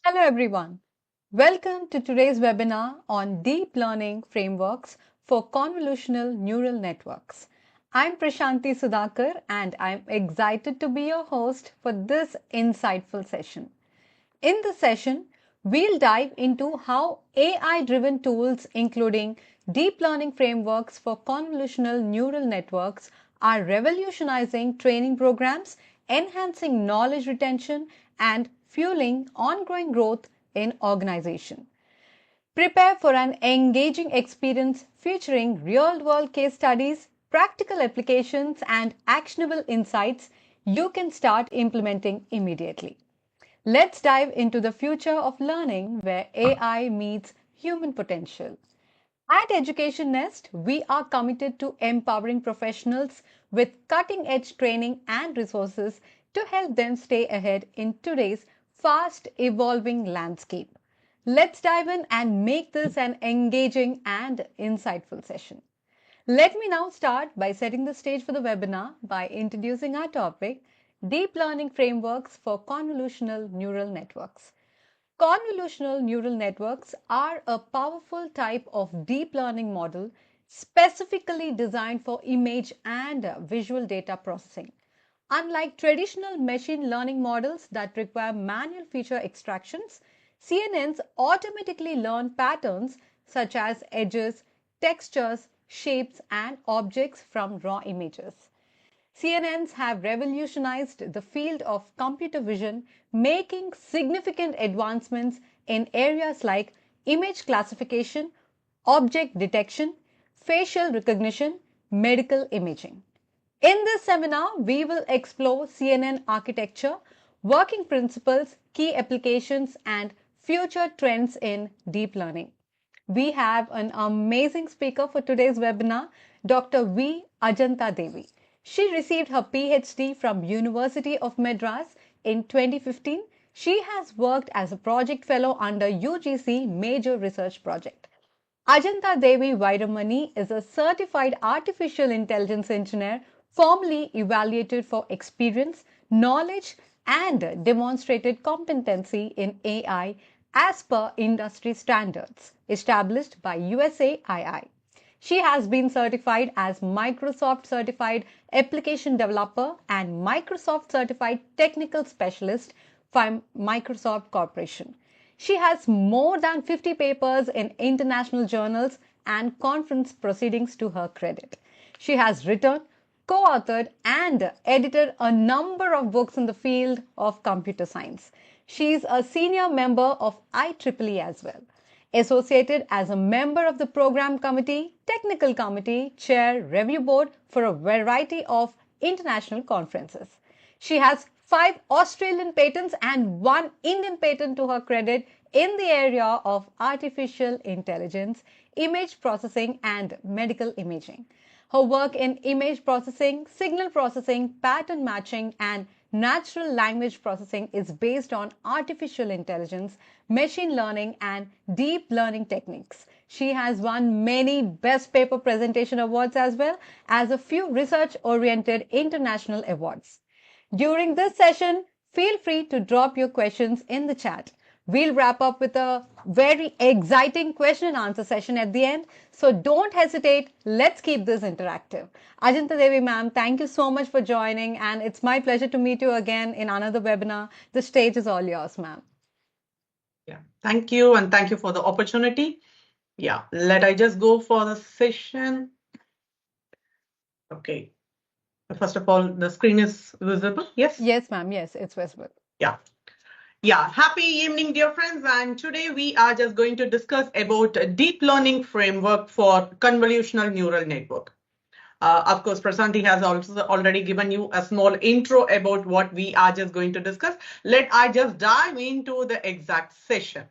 Hello everyone. Welcome to today's webinar on Deep Learning Frameworks for Convolutional Neural Networks. I'm Prashanti Sudhakar and I'm excited to be your host for this insightful session. In this session, we'll dive into how AI-driven tools including deep learning frameworks for convolutional neural networks are revolutionizing training programs, enhancing knowledge retention, and fueling ongoing growth in organizations. Prepare for an engaging experience featuring real-world case studies, practical applications, and actionable insights you can start implementing immediately. Let's dive into the future of learning where AI meets human potential. At Education Nest, we are committed to empowering professionals with cutting edge training and resources to help them stay ahead in today's fast evolving landscape. Let's dive in and make this an engaging and insightful session. Let me now start by setting the stage for the webinar by introducing our topic, Deep Learning Frameworks for Convolutional Neural Networks. Convolutional neural networks are a powerful type of deep learning model specifically designed for image and visual data processing. Unlike traditional machine learning models that require manual feature extractions, CNNs automatically learn patterns such as edges, textures, shapes, and objects from raw images. CNNs have revolutionized the field of computer vision, making significant advancements in areas like image classification, object detection, facial recognition, medical imaging. In this seminar, we will explore CNN architecture, working principles, key applications, and future trends in deep learning. We have an amazing speaker for today's webinar, Dr. V. Ajanta Devi. She received her PhD from University of Madras in 2015. She has worked as a project fellow under UGC Major Research Project. Ajanta Devi Vairamani is a certified artificial intelligence engineer formally evaluated for experience, knowledge, and demonstrated competency in AI as per industry standards established by USAII. She has been certified as Microsoft Certified Application Developer and Microsoft Certified Technical Specialist from Microsoft Corporation. She has more than 50 papers in international journals and conference proceedings to her credit. She has written, co-authored and edited a number of books in the field of computer science. She is a senior member of IEEE as well, associated as a member of the program committee, technical committee, chair, review board for a variety of international conferences. She has 5 Australian patents and 1 Indian patent to her credit in the area of artificial intelligence, image processing, and medical imaging. Her work in image processing, signal processing, pattern matching, and natural language processing is based on artificial intelligence, machine learning, and deep learning techniques. She has won many Best Paper Presentation awards as well as a few research-oriented international awards. During this session, feel free to drop your questions in the chat. We'll wrap up with a very exciting question and answer session at the end. So don't hesitate. Let's keep this interactive. Ajanta Devi ma'am, thank you so much for joining. And it's my pleasure to meet you again in another webinar. The stage is all yours, ma'am. Yeah, thank you. And thank you for the opportunity. Yeah, let I just go for the session. Okay. First of all, the screen is visible. Yes? Yes, ma'am. Yes, it's visible. Yeah. Yeah, happy evening, dear friends. And today we are just going to discuss about a deep learning framework for convolutional neural network. Of course, Prasanti has also already given you a small intro about what we are just going to discuss. Let I just dive into the exact session.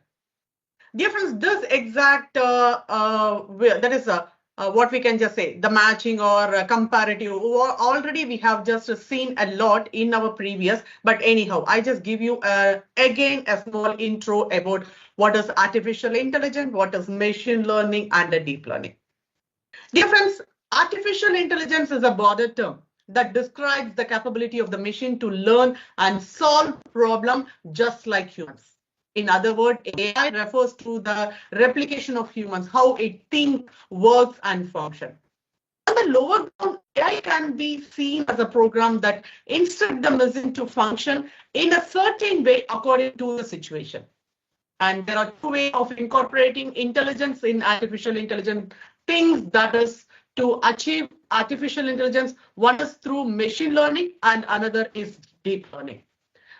Dear friends, this exact, that is what we can just say, the matching or comparative, already we have just seen a lot in our previous, but anyhow, I just give you again a small intro about what is artificial intelligence, what is machine learning and the deep learning. Dear friends, artificial intelligence is a broader term that describes the capability of the machine to learn and solve problems just like humans. In other words, AI refers to the replication of humans, how it thinks, works, and functions. On the lower ground, AI can be seen as a program that instructs the machine to function in a certain way according to the situation. And there are two ways of incorporating intelligence in artificial intelligence things, that is to achieve artificial intelligence. One is through machine learning and another is deep learning.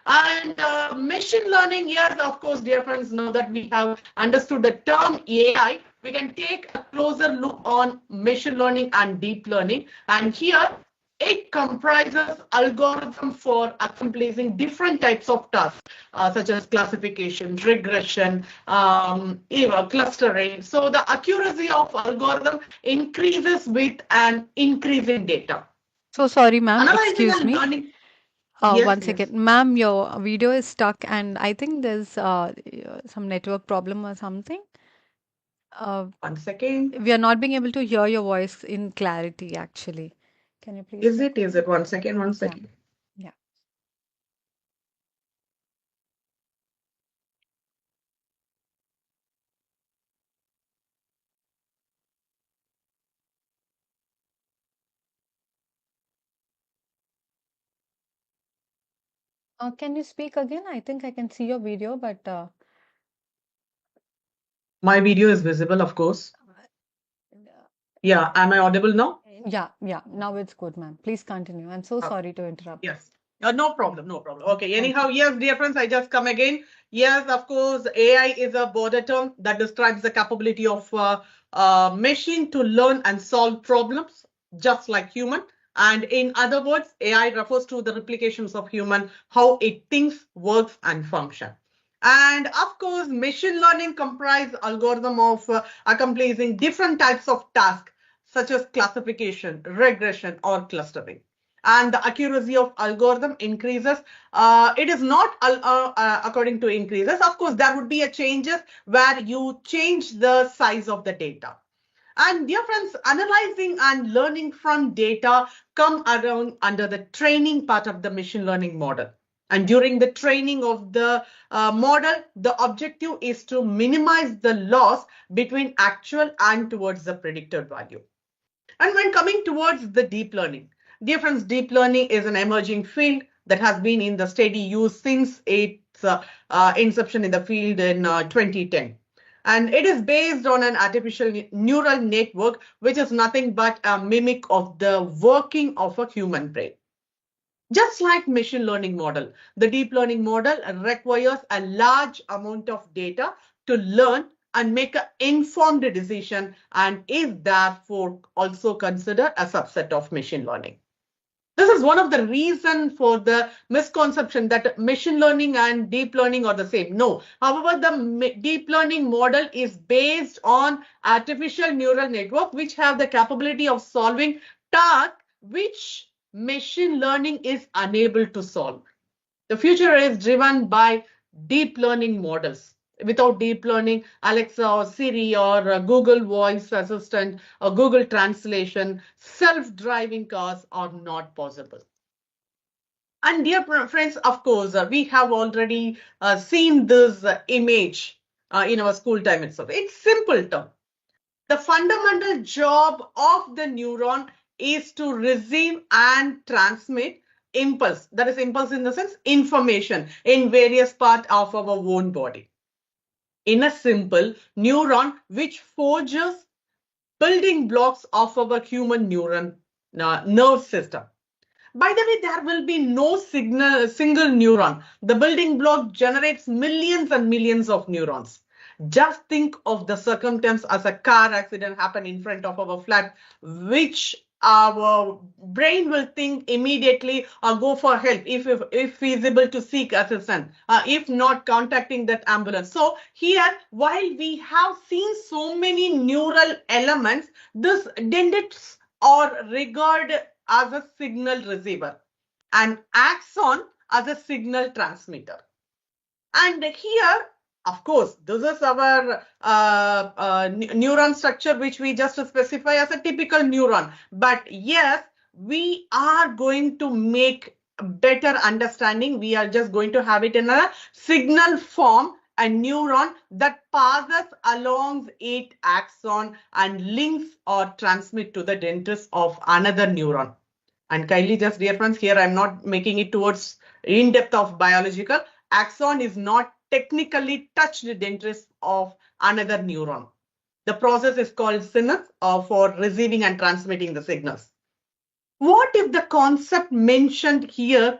And machine learning, yes, of course, dear friends, now that we have understood the term AI, we can take a closer look on machine learning and deep learning. And here, it comprises algorithm for accomplishing different types of tasks, such as classification, regression, even clustering. So the accuracy of algorithm increases with an increase in data. So sorry, ma'am. Analyzing Excuse and me. learning. Yes, One yes. second. Ma'am, your video is stuck, and I think there's some network problem or something. Uh, One second. we are not being able to hear your voice in clarity, actually. Can you please Is check it? on Is that? it? One second. One Yeah, second. yeah. Can you speak again? I think I can see your video, but My video is visible, of course. Yeah. Am I audible now? yeah, yeah. Now it's good, ma'am. Please continue. I'm so Okay. sorry to interrupt. Yes. No Yeah, problem. No problem. Okay. thank Anyhow, you. yes, dear friends, I just come again. Yes, of course, AI is a border term that describes the capability of machine to learn and solve problems, just like human. And in other words, AI refers to the replications of human, how it thinks, works, and function. And of course, machine learning comprises algorithm of accomplishing different types of tasks, such as classification, regression, or clustering. And the accuracy of algorithm increases. It is not according to increases. Of course, there would be a changes where you change the size of the data. And dear friends, analyzing and learning from data come around under the training part of the machine learning model. And during the training of the model, the objective is to minimize the loss between actual and towards the predicted value. And when coming towards the deep learning, dear friends, deep learning is an emerging field that has been in the steady use since its inception in the field in 2010. And it is based on an artificial neural network, which is nothing but a mimic of the working of a human brain. Just like machine learning model, the deep learning model requires a large amount of data to learn and make an informed decision and is therefore also considered a subset of machine learning. This is one of the reasons for the misconception that machine learning and deep learning are the same. No. However, the deep learning model is based on artificial neural network, which have the capability of solving tasks which machine learning is unable to solve. The future is driven by deep learning models. Without deep learning, Alexa or Siri or Google Voice Assistant or Google Translation, self-driving cars are not possible. And dear friends, of course, we have already seen this image in our school time itself. It's simple term. The fundamental job of the neuron is to receive and transmit impulse. That is impulse in the sense information in various parts of our own body. In a simple neuron which forges building blocks of our human neuron nerve system. By the way, there will be no single neuron. The building block generates millions and millions of neurons. Just think of the circumstance as a car accident happened in front of our flat, which our brain will think immediately or go for help if feasible to seek assistance, if not contacting that ambulance. So here, while we have seen so many neural elements, this dendrites are regarded as a signal receiver and axon as a signal transmitter. And here, of course, this is our neuron structure, which we just specify as a typical neuron. But yes, we are going to make better understanding. We are just going to have it in a signal form a neuron that passes along its axon and links or transmit to the dendrites of another neuron. And kindly just dear friends, here I'm not making it towards in depth of biological. Axon is not technically touched dendrites of another neuron. The process is called synapse for receiving and transmitting the signals. What if the concept mentioned here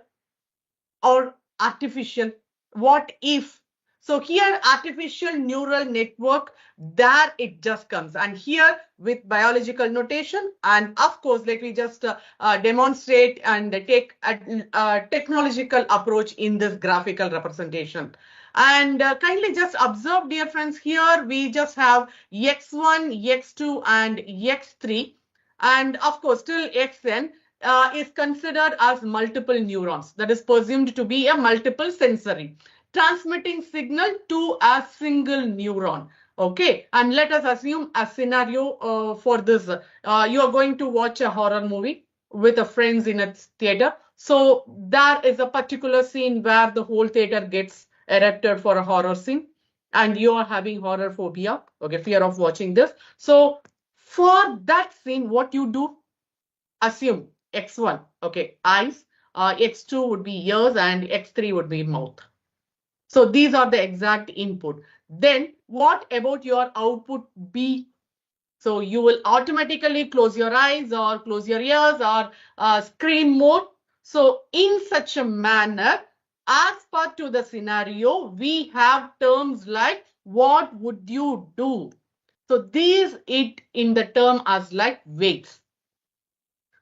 or artificial? What if? So here artificial neural network, there it just comes. And here with biological notation, and of course, let me just demonstrate and take a technological approach in this graphical representation. And kindly just observe, dear friends, here we just have x1, x2 and x3. And of course, till xn, is considered as multiple neurons, that is presumed to be a multiple sensory, transmitting signal to a single neuron. Okay, and let us assume a scenario for this. You are going to watch a horror movie with a friends in a theater. So there is a particular scene where the whole theater gets erupted for a horror scene, and you are having horror phobia, okay, fear of watching this. So for that scene, what you do? Assume x1, okay, eyes, x2 would be ears, and x3 would be mouth. So these are the exact input. Then what about your output B? So you will automatically close your eyes or close your ears or scream more. So in such a manner, as per to the scenario, we have terms like what would you do? So these it in the term as like weights.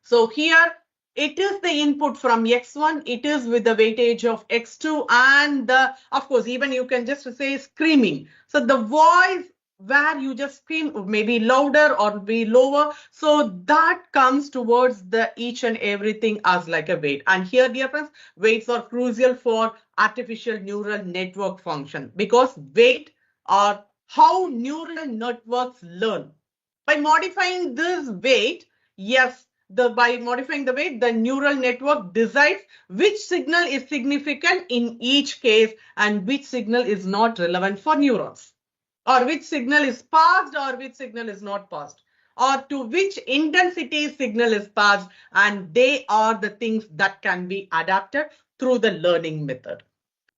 So here it is the input from x1, it is with the weightage of x2, and of course, even you can just say screaming. So the voice where you just scream may be louder or be lower. So that comes towards the each and everything as like a weight. And here, dear friends, weights are crucial for artificial neural network function because weight are how neural networks learn. By modifying this weight, yes, by modifying the weight, the neural network decides which signal is significant in each case and which signal is not relevant for neurons, or which signal is passed or which signal is not passed, or to which intensity signal is passed, and they are the things that can be adapted through the learning method.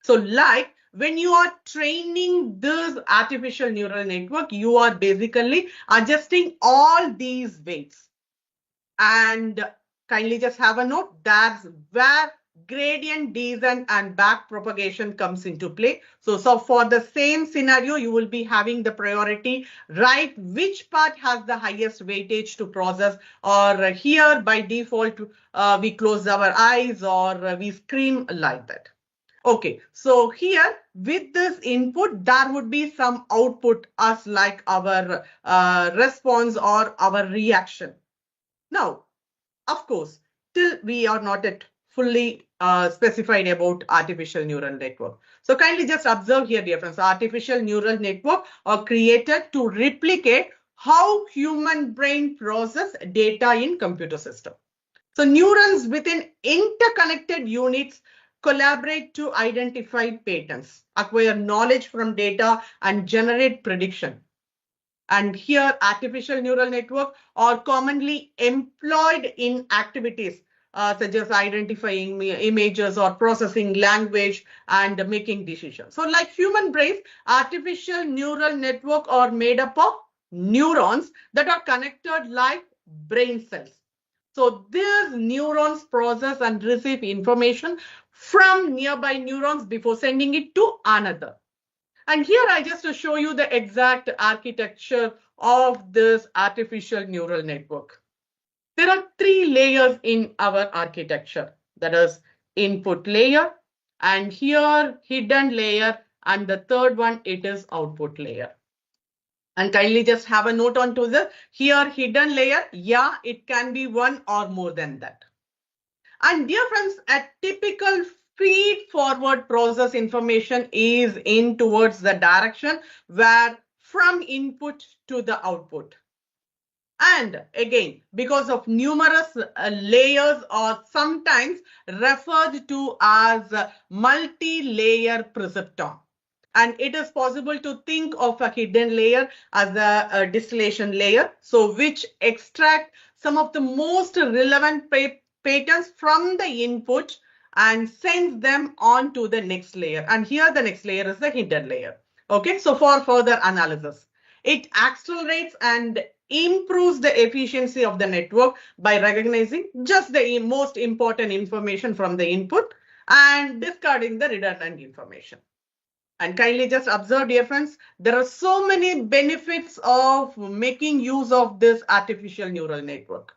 So like when you are training this artificial neural network, you are basically adjusting all these weights. And kindly just have a note, that's where gradient descent and back propagation comes into play. So for the same scenario, you will be having the priority, right? Which part has the highest weightage to process, or here by default, we close our eyes or we scream like that. Okay, so here with this input, there would be some output as like our response or our reaction. Now, of course, till we are not yet fully specified about artificial neural network. So kindly just observe here, dear friends, artificial neural network are created to replicate how human brain process data in computer system. So neurons within interconnected units collaborate to identify patterns, acquire knowledge from data, and generate prediction. And here, artificial neural network are commonly employed in activities such as identifying images or processing language and making decisions. So like human brains, artificial neural network are made up of neurons that are connected like brain cells. So these neurons process and receive information from nearby neurons before sending it to another. And here I just to show you the exact architecture of this artificial neural network. There are three layers in our architecture. That is input layer, and here hidden layer, and the third one, it is output layer. And kindly just have a note on to the here hidden layer. Yeah, it can be one or more than that. And dear friends, a typical feed forward process information is in towards the direction where from input to the output. And again, because of numerous layers or sometimes referred to as multi-layer perceptron. And it is possible to think of a hidden layer as a distillation layer, so which extract some of the most relevant patterns from the input and sends them on to the next layer. And here the next layer is the hidden layer. Okay, so for further analysis, it accelerates and improves the efficiency of the network by recognizing just the most important information from the input and discarding the redundant information. And kindly just observe, dear friends, there are so many benefits of making use of this artificial neural network.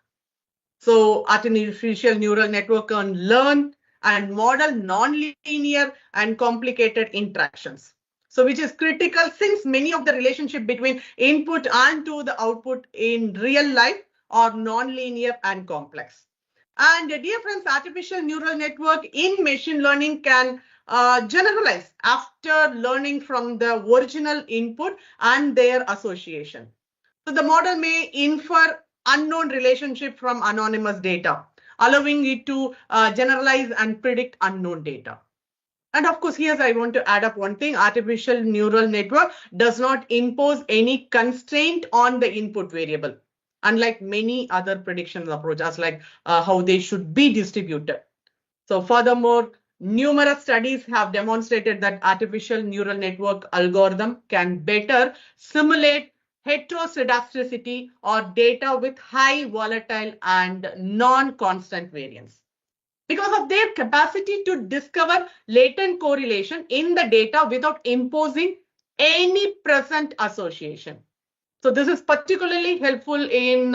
So artificial neural network can learn and model non-linear and complicated interactions. So which is critical since many of the relationship between input and to the output in real life are non-linear and complex. And dear friends, artificial neural network in machine learning can generalize after learning from the original input and their association. So the model may infer unknown relationship from anonymous data, allowing it to generalize and predict unknown data. And of course, here I want to add up one thing. Artificial neural network does not impose any constraint on the input variable, unlike many other prediction approaches, like how they should be distributed. So furthermore, numerous studies have demonstrated that artificial neural network algorithm can better simulate heteroscedasticity or data with high volatile and non-constant variance because of their capacity to discover latent correlation in the data without imposing any present association. So this is particularly helpful in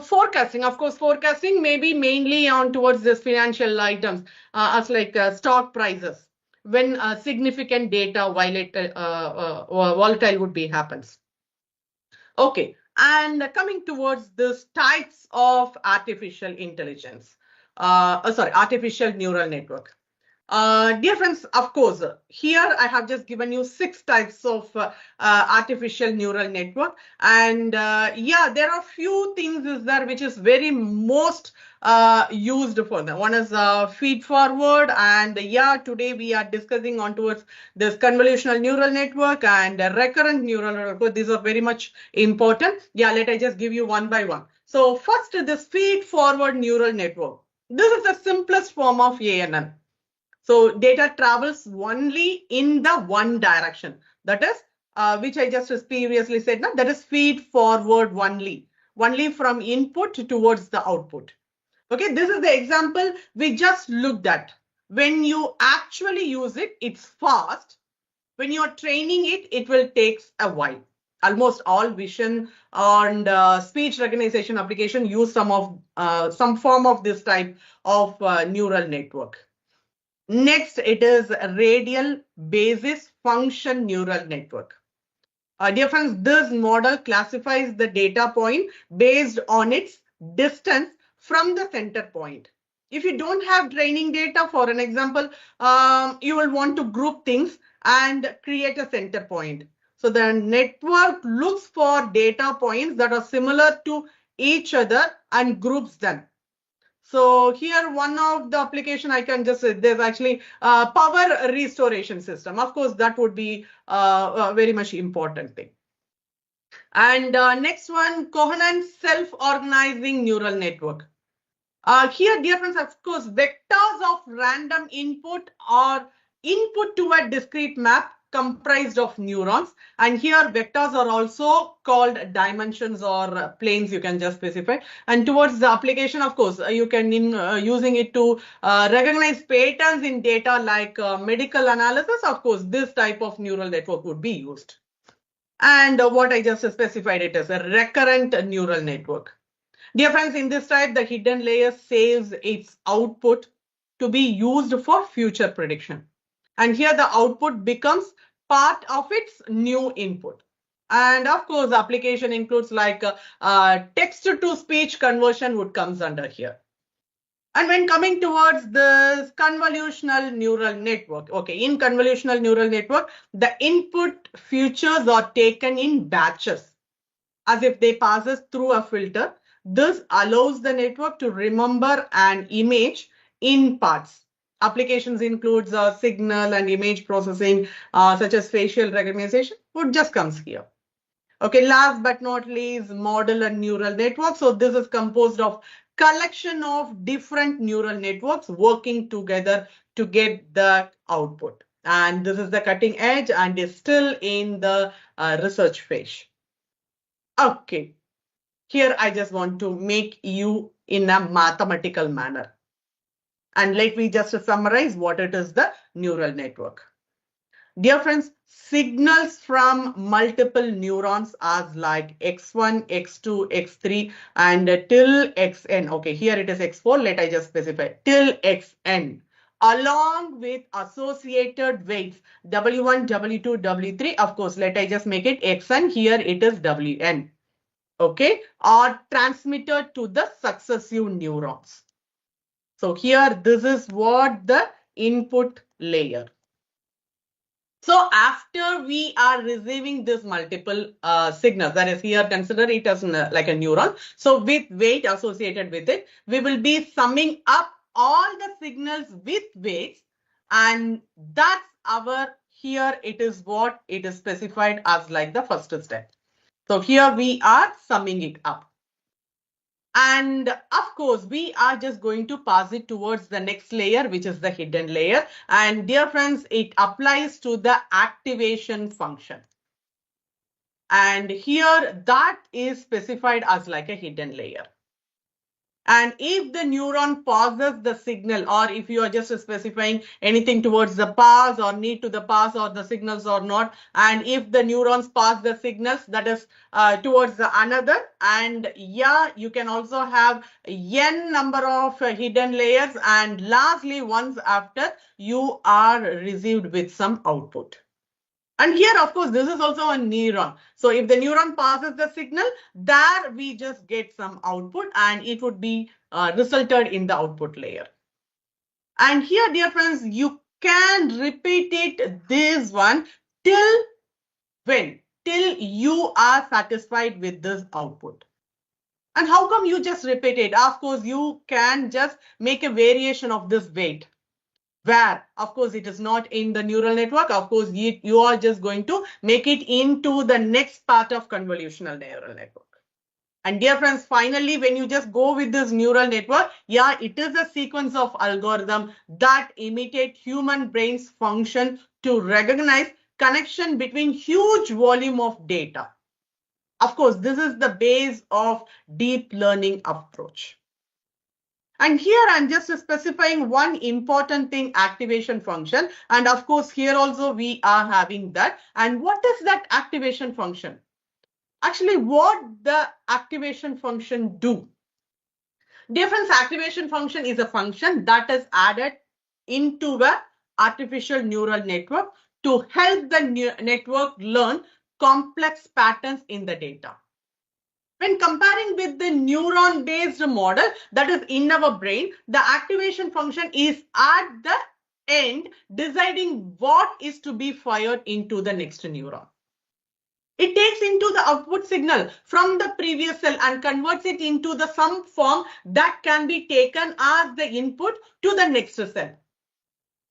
forecasting. Of course, forecasting may be mainly on towards this financial items as like stock prices when significant data volatile would be happens. Okay, and coming towards this types of artificial intelligence, artificial neural network. Dear friends, of course, here I have just given you 6 types of artificial neural network. And yeah, there are few things is there which is very most used for them. One is feed forward. And yeah, today we are discussing on towards this convolutional neural network and recurrent neural network. These are very much important. Yeah, let I just give you one by one. So first, this feed forward neural network. This is the simplest form of ANN. So data travels only in the one direction. That is, which I just previously said, no? That is feed forward only from input towards the output. Okay, this is the example we just looked at. When you actually use it, it's fast. When you're training it, it will take a while. Almost all vision and speech recognition application use some form of this type of neural network. Next, it is radial basis function neural network. Dear friends, this model classifies the data point based on its distance from the center point. If you don't have training data, for an example, you will want to group things and create a center point. So the network looks for data points that are similar to each other and groups them. So here one of the application I can just say there's actually power restoration system. Of course, that would be a very much important thing. And next one, coherent self-organizing neural network. Here, dear friends, of course, vectors of random input are input to a discrete map comprised of neurons. And here vectors are also called dimensions or planes, you can just specify. And towards the application, of course, you can using it to recognize patterns in data like medical analysis. Of course, this type of neural network would be used. And what I just specified it as a recurrent neural network. Dear friends, in this type, the hidden layer saves its output to be used for future prediction. And here the output becomes part of its new input. And of course, application includes like text to speech conversion would comes under here. And when coming towards this convolutional neural network, okay, in convolutional neural network, the input features are taken in batches as if they passes through a filter. This allows the network to remember an image in parts Applications includes signal and image processing, such as facial recognition, would just comes here. Okay, last but not least, model and neural network. So this is composed of collection of different neural networks working together to get the output. And this is the cutting edge and is still in the research phase. Okay, here I just want to make you in a mathematical manner. And let me just summarize what it is, the neural network. Dear friends, signals from multiple neurons as like x1, x2, x3 and till xn. Okay, here it is x4. Let I just specify till xn along with associated weights w1, w2, w3. Of course, let I just make it xn. Here it is wn. Okay, are transmitted to the successive neurons. So here this is what the input layer. So after we are receiving this multiple signals, that is here consider it as like a neuron. So with weight associated with it, we will be summing up all the signals with weights, and that's our, here it is what it is specified as like the first step. So here we are summing it up. And of course, we are just going to pass it towards the next layer, which is the hidden layer. And dear friends, it applies to the activation function. And here that is specified as like a hidden layer. And if the neuron passes the signal, or if you are just specifying anything towards the pass or need to the pass or the signals or not, and if the neurons pass the signals, that is towards the another, and yeah, you can also have n number of hidden layers, and lastly, once after you are received with some output. And here, of course, this is also a neuron. So if the neuron passes the signal, there we just get some output and it would be resulted in the output layer. And here, dear friends, you can repeat it this one till when? Till you are satisfied with this output. And how come you just repeat it? Of course, you can just make a variation of this weight, where of course it is not in the neural network. Of course you are just going to make it into the next part of convolutional neural network. And dear friends, finally, when you just go with this neural network, yeah, it is a sequence of algorithm that imitate human brain's function to recognize connection between huge volume of data. Of course, this is the base of deep learning approach. And here I'm just specifying one important thing, activation function. And of course, here also we are having that. And what is that activation function? Actually, what the activation function do? Difference activation function is a function that is added into the artificial neural network to help the network learn complex patterns in the data. When comparing with the neuron-based model that is in our brain, the activation function is at the end deciding what is to be fired into the next neuron. It takes into the output signal from the previous cell and converts it into the some form that can be taken as the input to the next cell.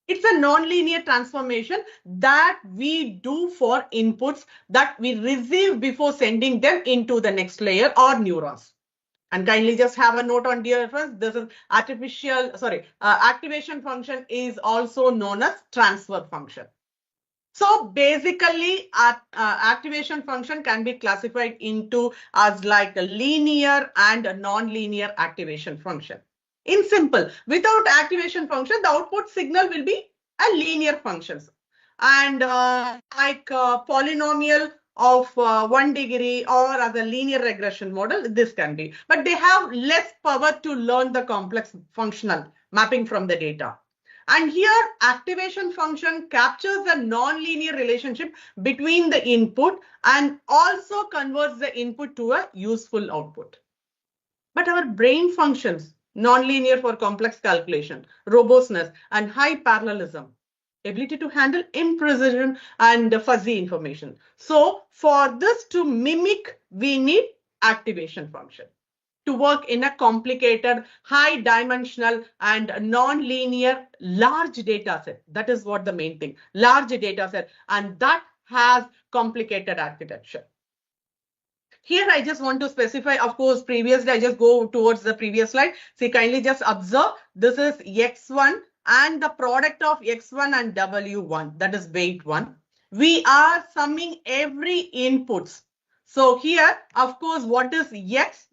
It's a non-linear transformation that we do for inputs that we receive before sending them into the next layer or neurons. And kindly just have a note on, dear friends, this is activation function is also known as transfer function. So basically, activation function can be classified into as like a linear and a non-linear activation function. In simple, without activation function, the output signal will be a linear functions. And polynomial of 1 degree or as a linear regression model, this can be. But they have less power to learn the complex functional mapping from the data. And here activation function captures a non-linear relationship between the input and also converts the input to a useful output. But our brain functions non-linear for complex calculation, robustness, and high parallelism, ability to handle imprecision and fuzzy information. So for this to mimic, we need activation function. to work in a complicated, high dimensional and non-linear large data set. That is what the main thing, large data set, and that has complicated architecture. Here I just want to specify, of course, previously I just go towards the previous slide. See, kindly just observe, this is X1 and the product of X1 and W1, that is weight 1. We are summing every inputs. So here, of course, what is X?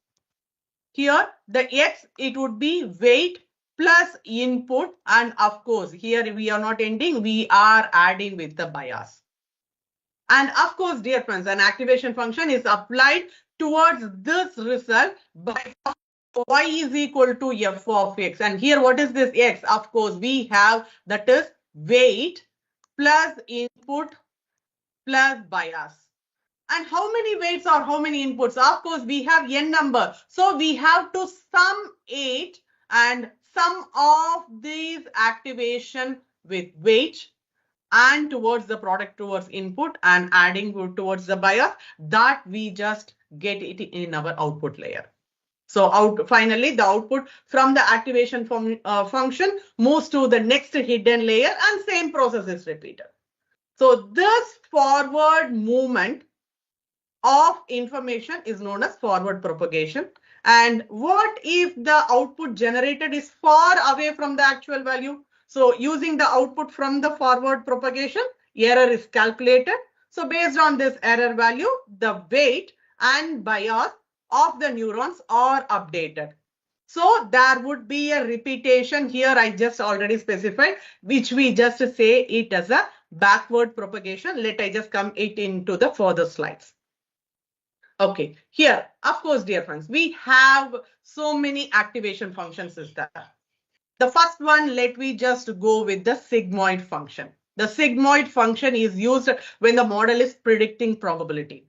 Here, the X, it would be weight plus input. And of course, here we are not ending, we are adding with the bias. And of course, dear friends, an activation function is applied towards this result by y is equal to f of x. And here, what is this x? Of course, we have that is weight plus input plus bias. And how many weights or how many inputs? Of course, we have n number. So we have to sum 8 and sum of these activation with weight and towards the product towards input and adding towards the bias, that we just get it in our output layer. So finally, the output from the activation function moves to the next hidden layer and same process is repeated. So this forward movement of information is known as forward propagation. And what if the output generated is far away from the actual value? So using the output from the forward propagation, error is calculated. So based on this error value, the weight and bias of the neurons are updated. So there would be a repetition here. I just already specified, which we just say it as a backward propagation. Let I just come it into the further slides. Okay, here, of course, dear friends, we have so many activation functions is there. The first one, let me just go with the sigmoid function. The sigmoid function is used when the model is predicting probability.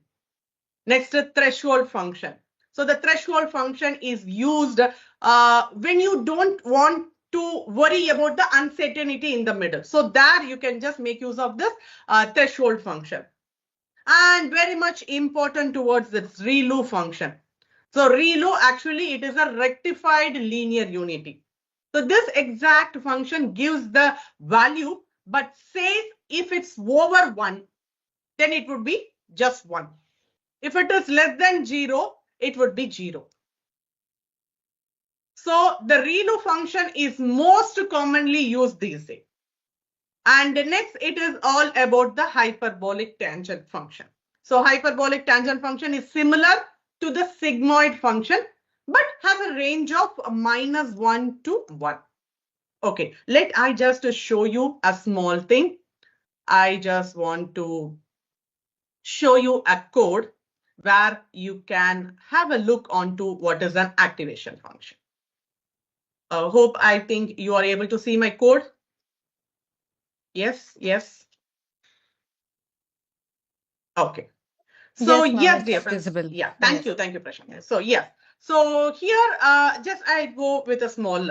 Next, the threshold function. So the threshold function is used when you don't want to worry about the uncertainty in the middle. So there you can just make use of this threshold function. And very much important towards this ReLU function. So ReLU, actually, it is a rectified linear unity. So this exact function gives the value, but says if it's over 1, then it would be just 1. If it is less than 0, it would be 0. So the ReLU function is most commonly used these days. And next, it is all about the hyperbolic tangent function. So hyperbolic tangent function is similar to the sigmoid function, but has a range of -1 to 1. Okay, let I just show you a small thing. I just want to show you a code where you can have a look onto what is an activation function. Hope I think you are able to see my code. Yes, yes. Okay. So yes, dear friends. Visible. Yeah, thank you, Prashant. Yes. So yes. So here, just I go with a small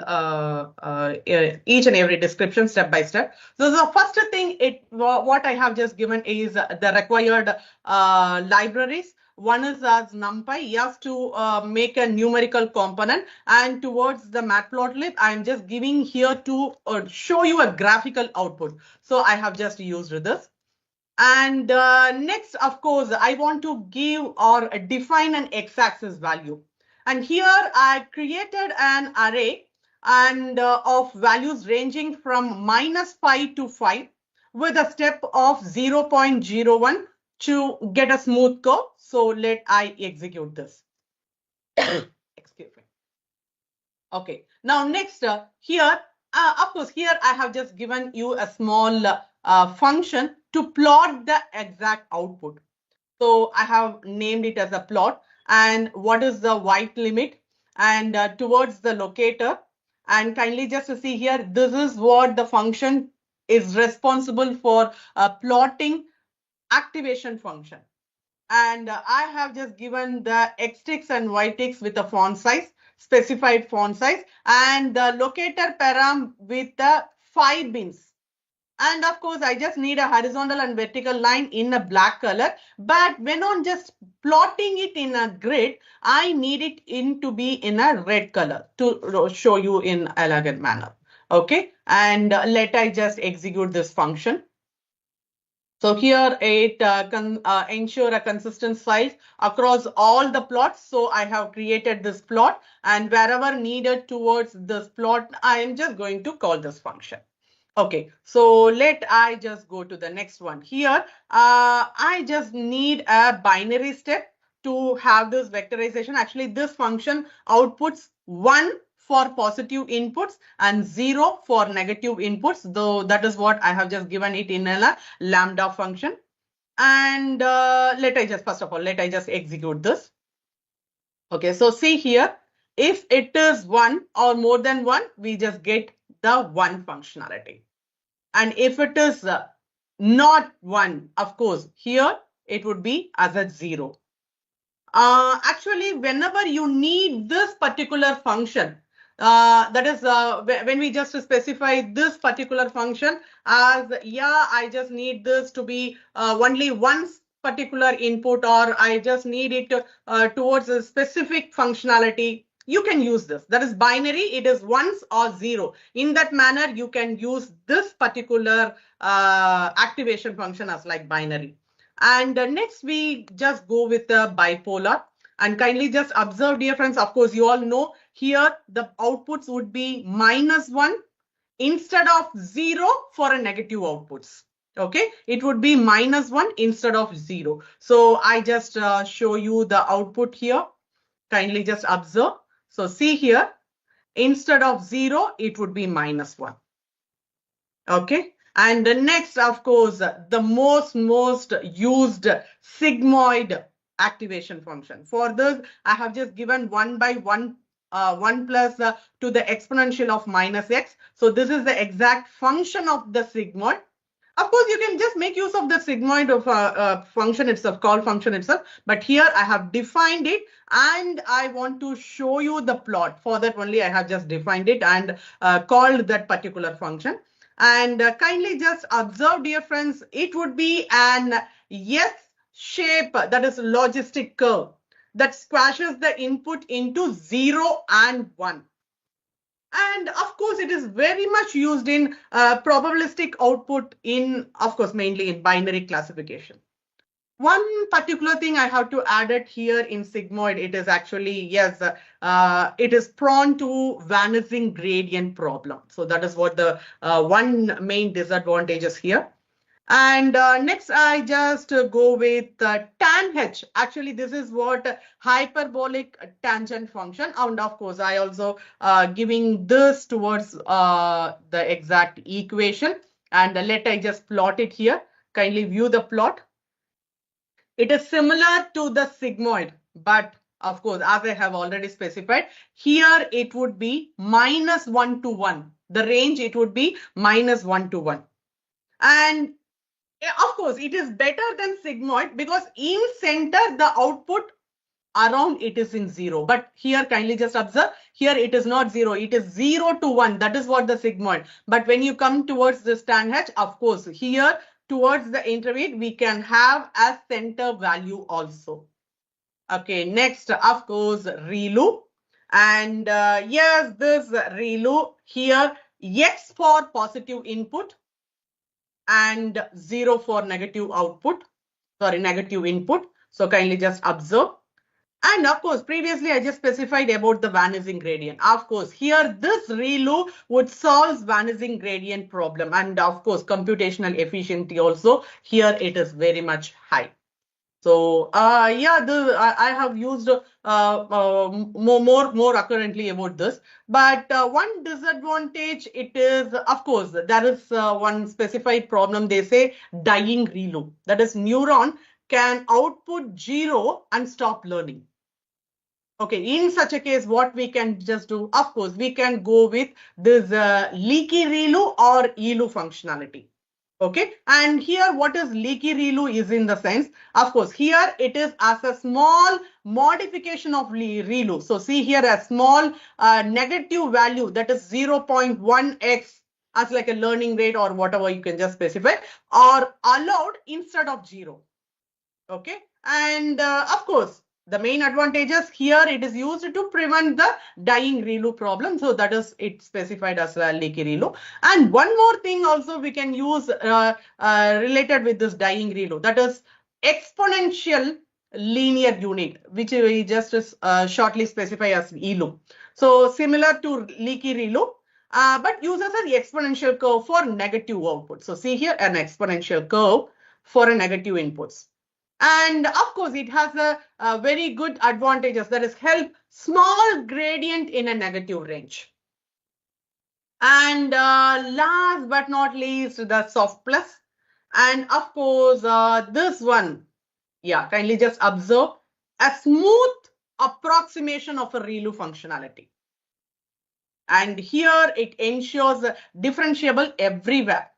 each and every description step by step. So the first thing, what I have just given is the required libraries. One is as NumPy. You have to make a numerical component, and towards the matplotlib, I'm just giving here to show you a graphical output. So I have just used this. And next, of course, I want to give or define an x-axis value. And here I created an array and of values ranging from -5 to 5 with a step of 0.01 to get a smooth curve. So let I execute this. Excuse me. Okay. Now next here, of course, here I have just given you a small function to plot the exact output. So I have named it as a plot. And what is the white limit? And towards the locator. And kindly just to see here, this is what the function is responsible for plotting activation function. And I have just given the x-ticks and y-ticks with a font size, specified font size, and the locator param with the 5 bins. And of course, I just need a horizontal and vertical line in a black color. But when I'm just plotting it in a grid, I need it to be in a red color to show you in elegant manner. Okay, and let I just execute this function. So here it ensure a consistent size across all the plots. So I have created this plot, and wherever needed towards this plot, I am just going to call this function. Okay, so let I just go to the next one. Here, I just need a binary step to have this vectorization. Actually, this function outputs 1 for positive inputs and 0 for negative inputs, though that is what I have just given it in a lambda function. And first of all, let I just execute this. Okay, so see here, if it is 1 or more than 1, we just get the 1 functionality. And if it is not 1, of course, here it would be as a 0. Actually, whenever you need this particular function, that is when we just specify this particular function as, yeah, I just need this to be only one particular input, or I just need it towards a specific functionality, you can use this. That is binary. It is ones or 0. In that manner, you can use this particular activation function as like binary. And next, we just go with the bipolar. And kindly just observe, dear friends, of course, you all know here the outputs would be -1 instead of 0 for a negative outputs. Okay, it would be -1 instead of 0. So I just show you the output here. Kindly just observe. So see here, instead of 0, it would be -1. Okay. And the next, of course, the most used sigmoid activation function. For this, I have just given 1 by 1, 1 plus to the exponential of -x. So this is the exact function of the sigmoid. Of course, you can just make use of the sigmoid of function itself, call function itself. But here I have defined it and I want to show you the plot. For that only, I have just defined it and called that particular function. And kindly just observe, dear friends, it would be an S shape, that is logistic curve, that squashes the input into 0 and 1. And of course, it is very much used in probabilistic output in, of course, mainly in binary classification. One particular thing I have to add it here in sigmoid, it is actually, yes, it is prone to vanishing gradient problem. So that is what the one main disadvantage is here. And next, I just go with tan h. Actually, this is what hyperbolic tangent function. And of course, I also giving this towards the exact equation. And let I just plot it here. Kindly view the plot. It is similar to the sigmoid, but of course, as I have already specified, here it would be -1 to 1. The range, it would be -1 to 1. And of course, it is better than sigmoid because in center, the output around it is in 0. But here, kindly just observe, here it is not 0. It is 0 to 1. That is what the sigmoid. But when you come towards this tan h, of course, here towards the intermediate, we can have a center value also. Okay, next, of course, ReLU. And yes, this ReLU here, X for positive input and 0 for negative output, negative input. So kindly just observe. And of course, previously I just specified about the vanishing gradient. Of course, here this ReLU would solve vanishing gradient problem. And of course, computational efficiency also, here it is very much high. So yeah, I have used more occurrently about this. But one disadvantage, it is, of course, there is one specified problem. They say dying ReLU. That is, neuron can output 0 and stop learning. Okay, in such a case, what we can just do, of course, we can go with this leaky ReLU or ELU functionality. Okay, and here what is leaky ReLU is in the sense, of course, here it is as a small modification of ReLU. So see here a small negative value, that is 0.1x as like a learning rate or whatever you can just specify, or allowed instead of 0. Okay, and of course the main advantages here, it is used to prevent the dying ReLU problem. So that is it specified as a leaky ReLU. And one more thing also we can use related with this dying ReLU, that is exponential linear unit, which we just shortly specify as ELU. So similar to leaky ReLU, but uses an exponential curve for negative output. So see here an exponential curve for a negative inputs. And of course, it has a very good advantages, that is help small gradient in a negative range. And last but not least, the soft plus. And of course, this one, yeah, kindly just observe a smooth approximation of a ReLU functionality. And here it ensures differentiable everywhere.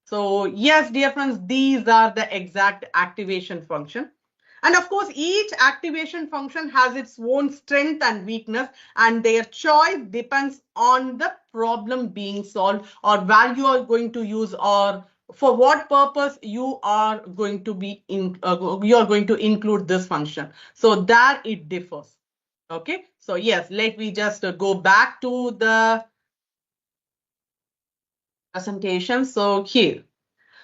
So yes, dear friends, these are the exact activation function. And of course, each activation function has its own strength and weakness, and their choice depends on the problem being solved, or where you are going to use, or for what purpose you are going to be you are going to include this function. So there it differs. Okay, so yes, let me just go back to the presentation. So here.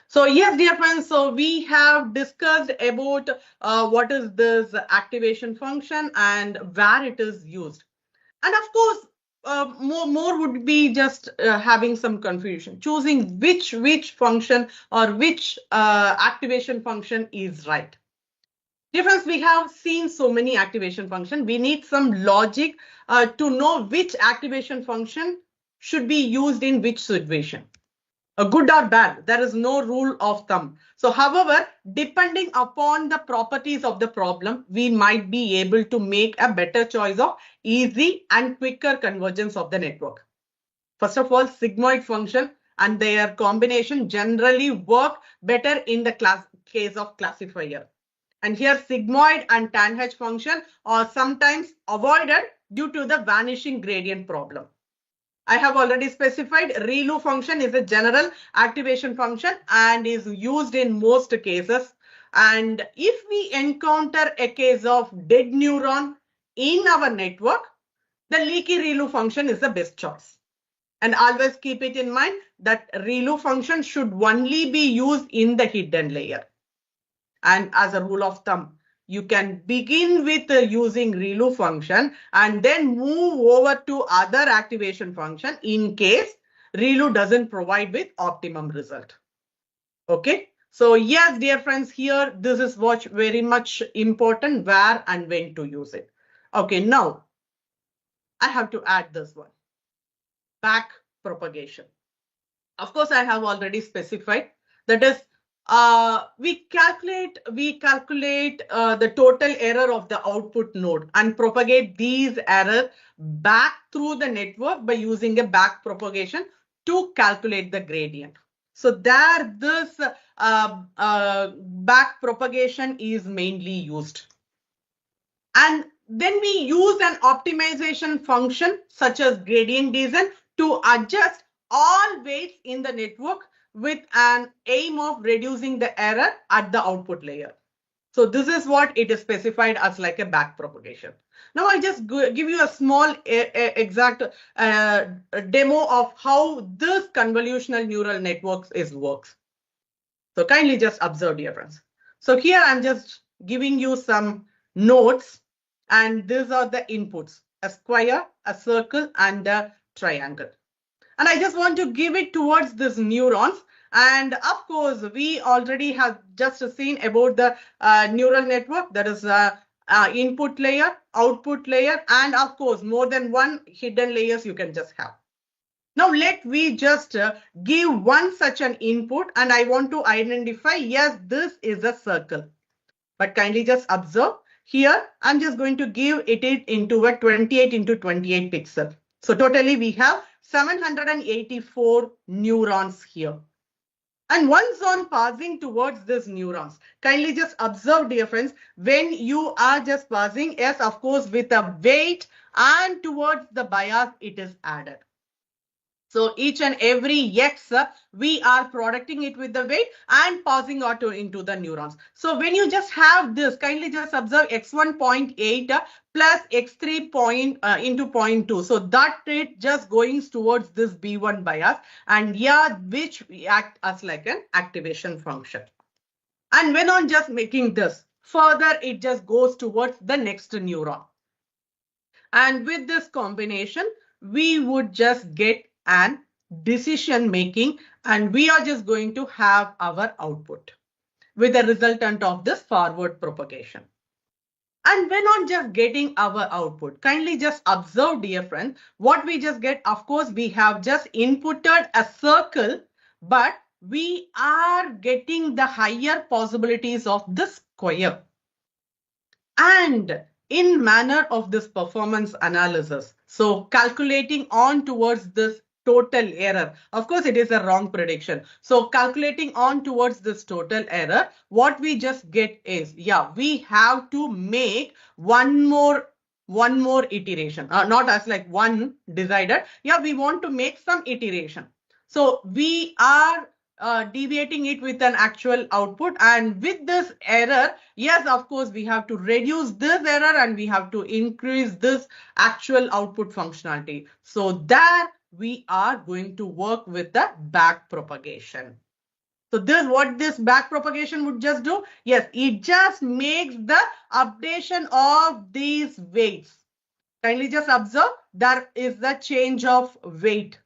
So yes, dear friends, so we have discussed about what is this activation function and where it is used. And of course, more would be just having some confusion, choosing which function or which activation function is right. Dear friends, we have seen so many activation functions. We need some logic to know which activation function should be used in which situation. A good or bad, there is no rule of thumb. So however, depending upon the properties of the problem, we might be able to make a better choice of easy and quicker convergence of the network. First of all, sigmoid function and their combination generally work better in the case of classifier. And here sigmoid and tanh function are sometimes avoided due to the vanishing gradient problem. I have already specified ReLU function is a general activation function and is used in most cases. And if we encounter a case of dead neuron in our network, the leaky ReLU function is the best choice. And always keep it in mind that ReLU function should only be used in the hidden layer. And as a rule of thumb, you can begin with using ReLU function and then move over to other activation function in case ReLU doesn't provide with optimum result. Okay. So yes, dear friends, here this is what very much important, where and when to use it. Okay, now I have to add this one, back propagation. Of course, I have already specified, that is we calculate the total error of the output node and propagate these errors back through the network by using a back propagation to calculate the gradient. So there this back propagation is mainly used. And then we use an optimization function such as gradient descent to adjust all weights in the network with an aim of reducing the error at the output layer. So this is what it is specified as like a back propagation. Now I just give you a small exact demo of how this convolutional neural networks works. So kindly just observe, dear friends. So here I'm just giving you some nodes, and these are the inputs, a square, a circle, and a triangle. And I just want to give it towards these neurons. And of course, we already have just seen about the neural network, that is input layer, output layer, and of course, more than one hidden layers you can just have. Now let we just give one such an input, and I want to identify, yes, this is a circle. But kindly just observe here, I'm just going to give it into a 28 into 28 pixel. So totally we have 784 neurons here. And once on passing towards these neurons, kindly just observe, dear friends, when you are just passing, yes, of course, with a weight and towards the bias, it is added. So each and every X, we are producing it with the weight and passing out into the neurons. So when you just have this, kindly just observe x1.8 plus x3 into 0.2. So that rate just going towards this B1 bias, and yeah, which act as like an activation function. And when on just making this, further it just goes towards the next neuron. And with this combination, we would just get an decision making, and we are just going to have our output with the resultant of this forward propagation. And when on just getting our output, kindly just observe, dear friends, what we just get. Of course, we have just inputted a circle, but we are getting the higher possibilities of the square. And in manner of this performance analysis, so calculating on towards this total error, of course it is a wrong prediction, so calculating on towards this total error, what we just get is, yeah, we have to make one more iteration, not as like one decided, yeah, we want to make some iteration. So we are deviating it with an actual output, and with this error, yes, of course, we have to reduce this error and we have to increase this actual output functionality. So there we are going to work with the back propagation. So this, what this back propagation would just do, yes, it just makes the updation of these weights. Kindly just observe, there is the change of weight.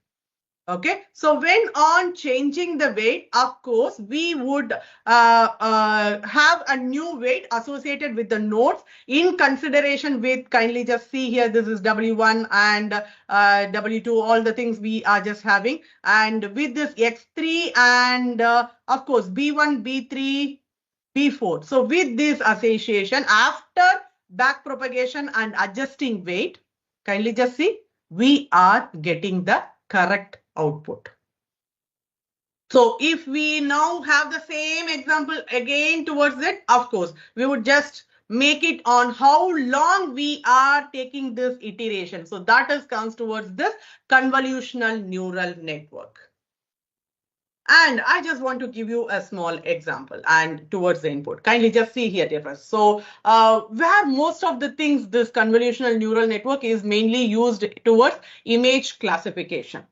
Okay, so when on changing the weight, of course, we would have a new weight associated with the nodes in consideration with, kindly just see here, this is W1 and W2, all the things we are just having. And with this X3 and of course, B1, B3, B4. So with this association, after back propagation and adjusting weight, kindly just see, we are getting the correct output. So if we now have the same example again towards it, of course, we would just make it on how long we are taking this iteration. So that is comes towards this convolutional neural network. And I just want to give you a small example and towards the input. Kindly just see here, dear friends. So where most of the things, this convolutional neural network is mainly used towards image classification.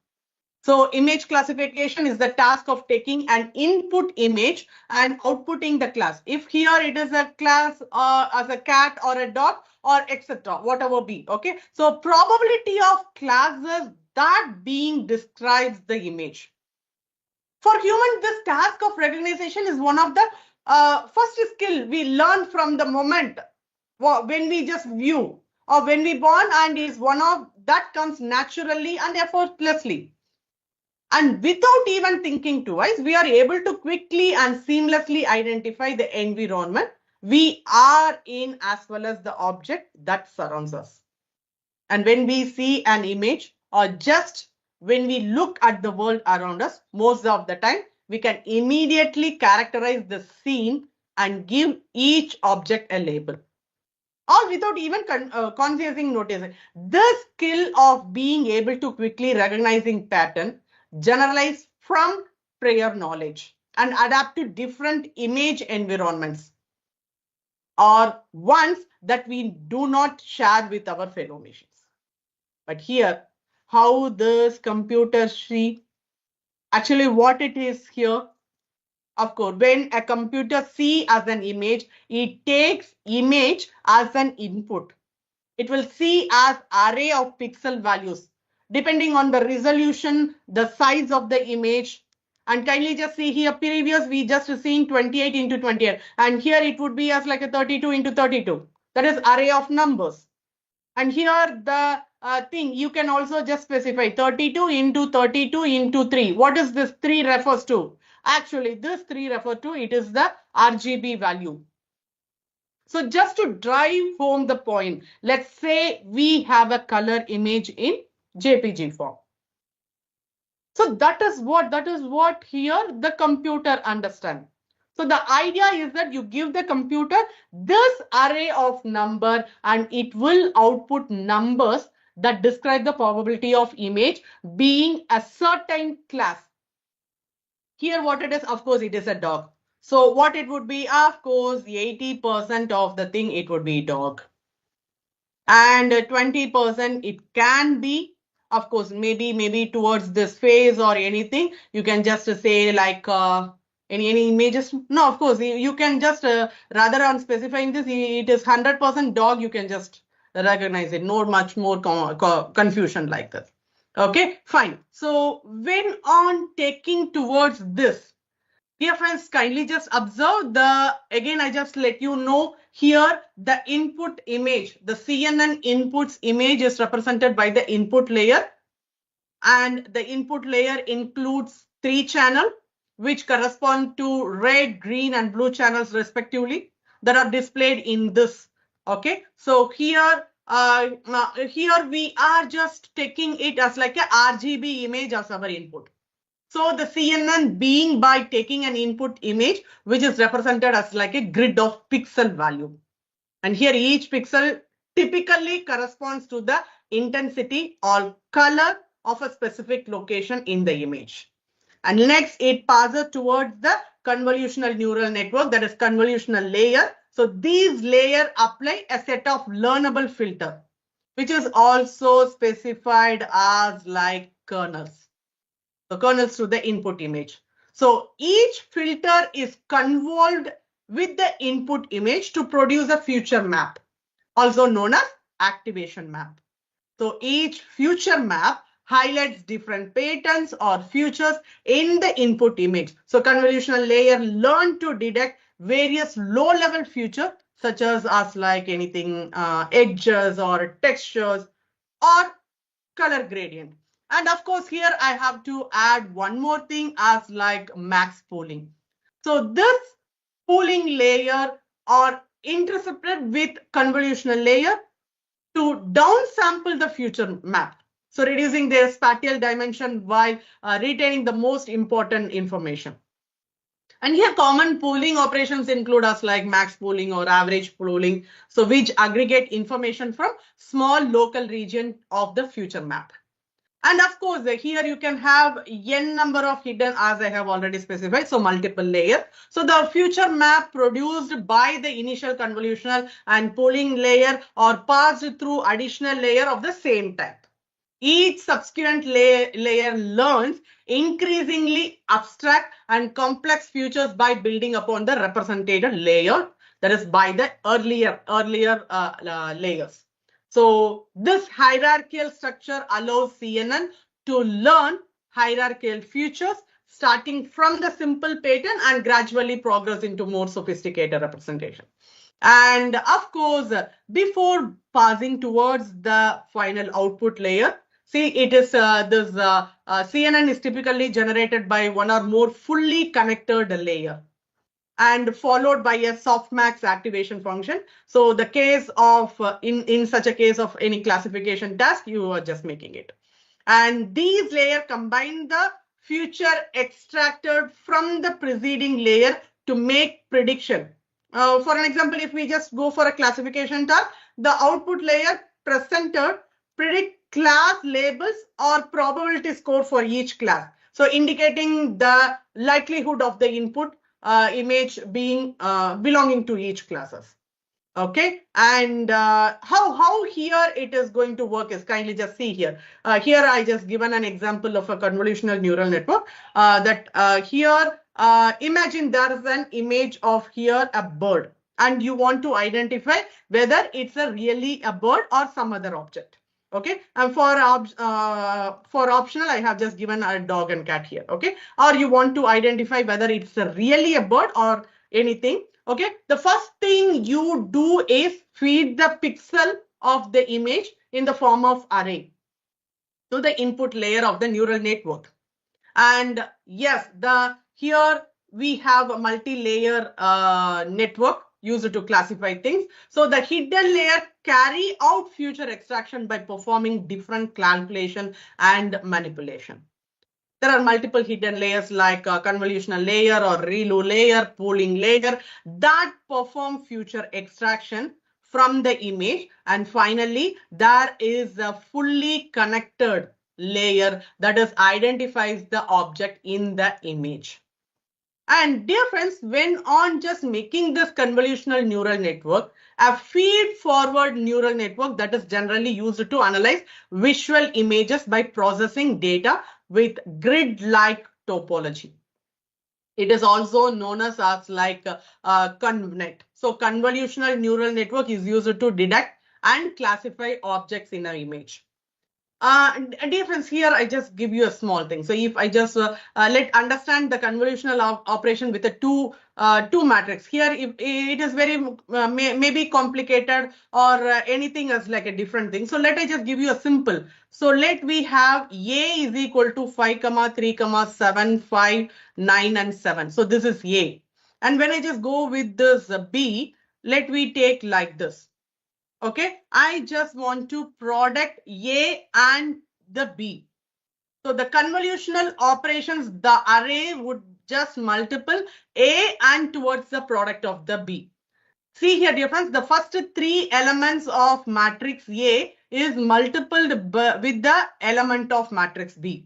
So image classification is the task of taking an input image and outputting the class. If here it is a class as a cat or a dog or etc., whatever be. Okay. So probability of classes that being describes the image. For humans, this task of recognition is one of the first skill we learn from the moment when we just view or when we born, and is one of that comes naturally and effortlessly. And without even thinking twice, we are able to quickly and seamlessly identify the environment we are in as well as the object that surrounds us. And when we see an image or just when we look at the world around us, most of the time, we can immediately characterize the scene and give each object a label, or without even consciously noticing. The skill of being able to quickly recognizing pattern, generalize from prior knowledge and adapt to different image environments or ones that we do not share with our fellow machines. But here, how this computer see, actually what it is here, of course, when a computer see as an image, it takes image as an input. It will see as array of pixel values depending on the resolution, the size of the image. And kindly just see here, previous we just seen 28 into 28, and here it would be as like a 32 into 32. That is array of numbers. And here the thing you can also just specify 32 into 32 into 3. What is this 3 refers to? Actually, this 3 refers to, it is the RGB value. So just to drive home the point, let's say we have a color image in JPG form. So that is what here the computer understands. So the idea is that you give the computer this array of number and it will output numbers that describe the probability of image being a certain class. Here what it is, of course, it is a dog. So what it would be, of course, 80% of the thing, it would be dog. And 20% it can be, of course, maybe towards this phase or anything. You can just say like any images. No, of course, you can just rather on specifying this, it is 100% dog. You can just recognize it. No much more confusion like this. Okay, fine. So when on taking towards this, dear friends, kindly just observe again, I just let you know here the input image, the CNN inputs image is represented by the input layer, and the input layer includes 3 channels which correspond to red, green and blue channels respectively that are displayed in this. Okay, so here we are just taking it as like a RGB image as our input. So the CNN being by taking an input image which is represented as like a grid of pixel value. And here each pixel typically corresponds to the intensity or color of a specific location in the image. And next it passes towards the convolutional neural network, that is convolutional layer. So these layers apply a set of learnable filter, which is also specified as like kernels. The kernels to the input image. So each filter is convolved with the input image to produce a feature map, also known as activation map. So each feature map highlights different patterns or features in the input image. So convolutional layer learn to detect various low-level features such as like anything edges or textures or color gradient. And of course, here I have to add one more thing as like max pooling. So this pooling layer are intercepted with convolutional layer to downsample the future map. So reducing their spatial dimension while retaining the most important information. And here common pooling operations include as like max pooling or average pooling, so which aggregate information from small local region of the future map. And of course, here you can have n number of hidden, as I have already specified, so multiple layer. So the future map produced by the initial convolutional and pooling layer are passed through additional layer of the same type. Each subsequent layer learns increasingly abstract and complex features by building upon the represented layer, that is by the earlier layers. So this hierarchical structure allows CNN to learn hierarchical features starting from the simple pattern and gradually progress into more sophisticated representation. And of course, before passing towards the final output layer, see, it is this CNN is typically generated by one or more fully connected layer and followed by a softmax activation function. So the case of, in such a case of any classification task, you are just making it. And these layers combine the future extracted from the preceding layer to make prediction. For an example, if we just go for a classification task, the output layer presented predict class labels or probability score for each class. So indicating the likelihood of the input image being belonging to each classes. Okay, and how here it is going to work is kindly just see here. Here I just given an example of a convolutional neural network that here imagine there is an image of here a bird and you want to identify whether it's a really a bird or some other object. Okay, and for optional I have just given a dog and cat here. Okay, or you want to identify whether it's a really a bird or anything. Okay, the first thing you do is feed the pixel of the image in the form of array to the input layer of the neural network. And yes, here we have a multi-layer network used to classify things. So the hidden layer carry out future extraction by performing different calculation and manipulation. There are multiple hidden layers like convolutional layer or ReLU layer, pooling layer that perform future extraction from the image. And finally, there is a fully connected layer that is identifies the object in the image. And dear friends, when on just making this convolutional neural network, a feed-forward neural network that is generally used to analyze visual images by processing data with grid-like topology. It is also known as like convnet. So convolutional neural network is used to detect and classify objects in an image. Dear friends, here I just give you a small thing. So if I just let understand the convolutional operation with a two matrix. Here, if it is very maybe complicated or anything as like a different thing. So let I just give you a simple. So let we have A is equal to 5, 3, 7, 5, 9 and 7. So this is A. And when I just go with this B, let we take like this. Okay, I just want to product A and the B. So the convolutional operations, the array would just multiple A and towards the product of the B. See here, dear friends, the first three elements of matrix A is multiplied with the element of matrix B.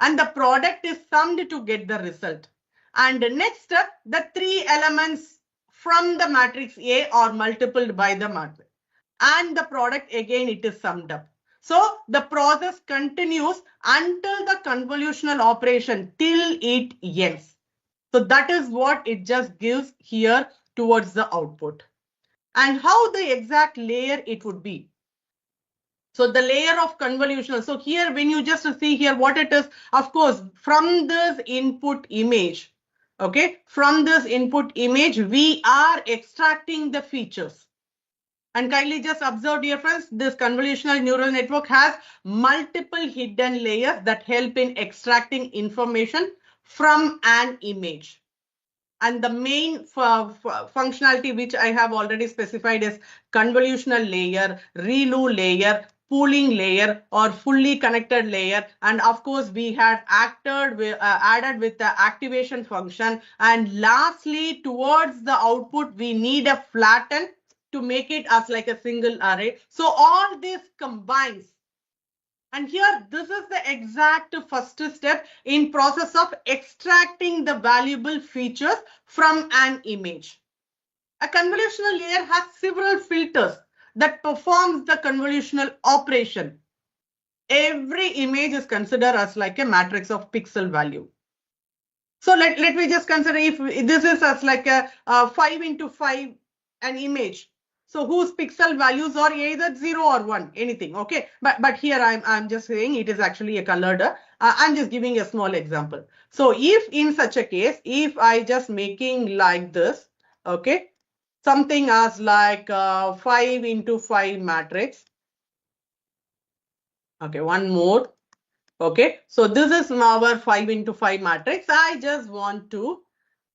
And the product is summed to get the result. And next, the three elements from the matrix A are multiplied by the matrix. And the product again it is summed up. So the process continues until the convolutional operation till it ends. So that is what it just gives here towards the output. And how the exact layer it would be. So the layer of convolutional. So here when you just see here what it is, of course, from this input image, okay, from this input image, we are extracting the features. And kindly just observe, dear friends, this convolutional neural network has multiple hidden layers that help in extracting information from an image. And the main functionality which I have already specified is convolutional layer, ReLU layer, pooling layer or fully connected layer. And of course, we had added with the activation function. And lastly, towards the output, we need a flatten to make it as like a single array. So all this combines. And here, this is the exact first step in process of extracting the valuable features from an image. A convolutional layer has several filters that performs the convolutional operation. Every image is considered as like a matrix of pixel value. So let me just consider if this is as like a 5 into 5 an image. So whose pixel values are either 0 or 1, anything, okay? But here I'm just saying it is actually a colored. I'm just giving a small example. So if in such a case, if I just making like this, okay, something as like 5 into 5 matrix. Okay, one more. Okay, so this is our 5 into 5 matrix. I just want to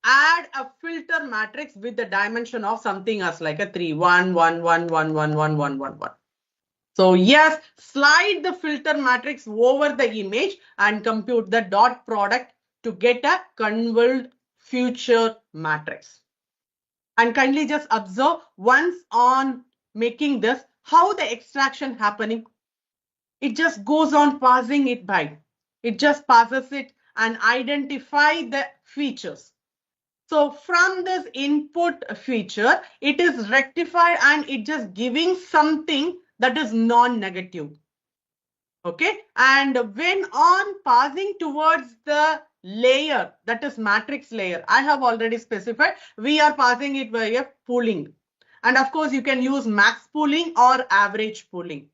add a filter matrix with the dimension of something as like a 3, 1, 1, 1, 1, 1, 1, 1, 1, 1. So yes, slide the filter matrix over the image and compute the dot product to get a convolved future matrix. And kindly just observe once on making this, how the extraction happening. It just goes on passing it by. It just passes it and identify the features. So from this input feature, it is rectified and it just giving something that is non-negative. Okay. And when on passing towards the layer, that is matrix layer, I have already specified, we are passing it by a pooling. And of course, you can use max pooling or average pooling.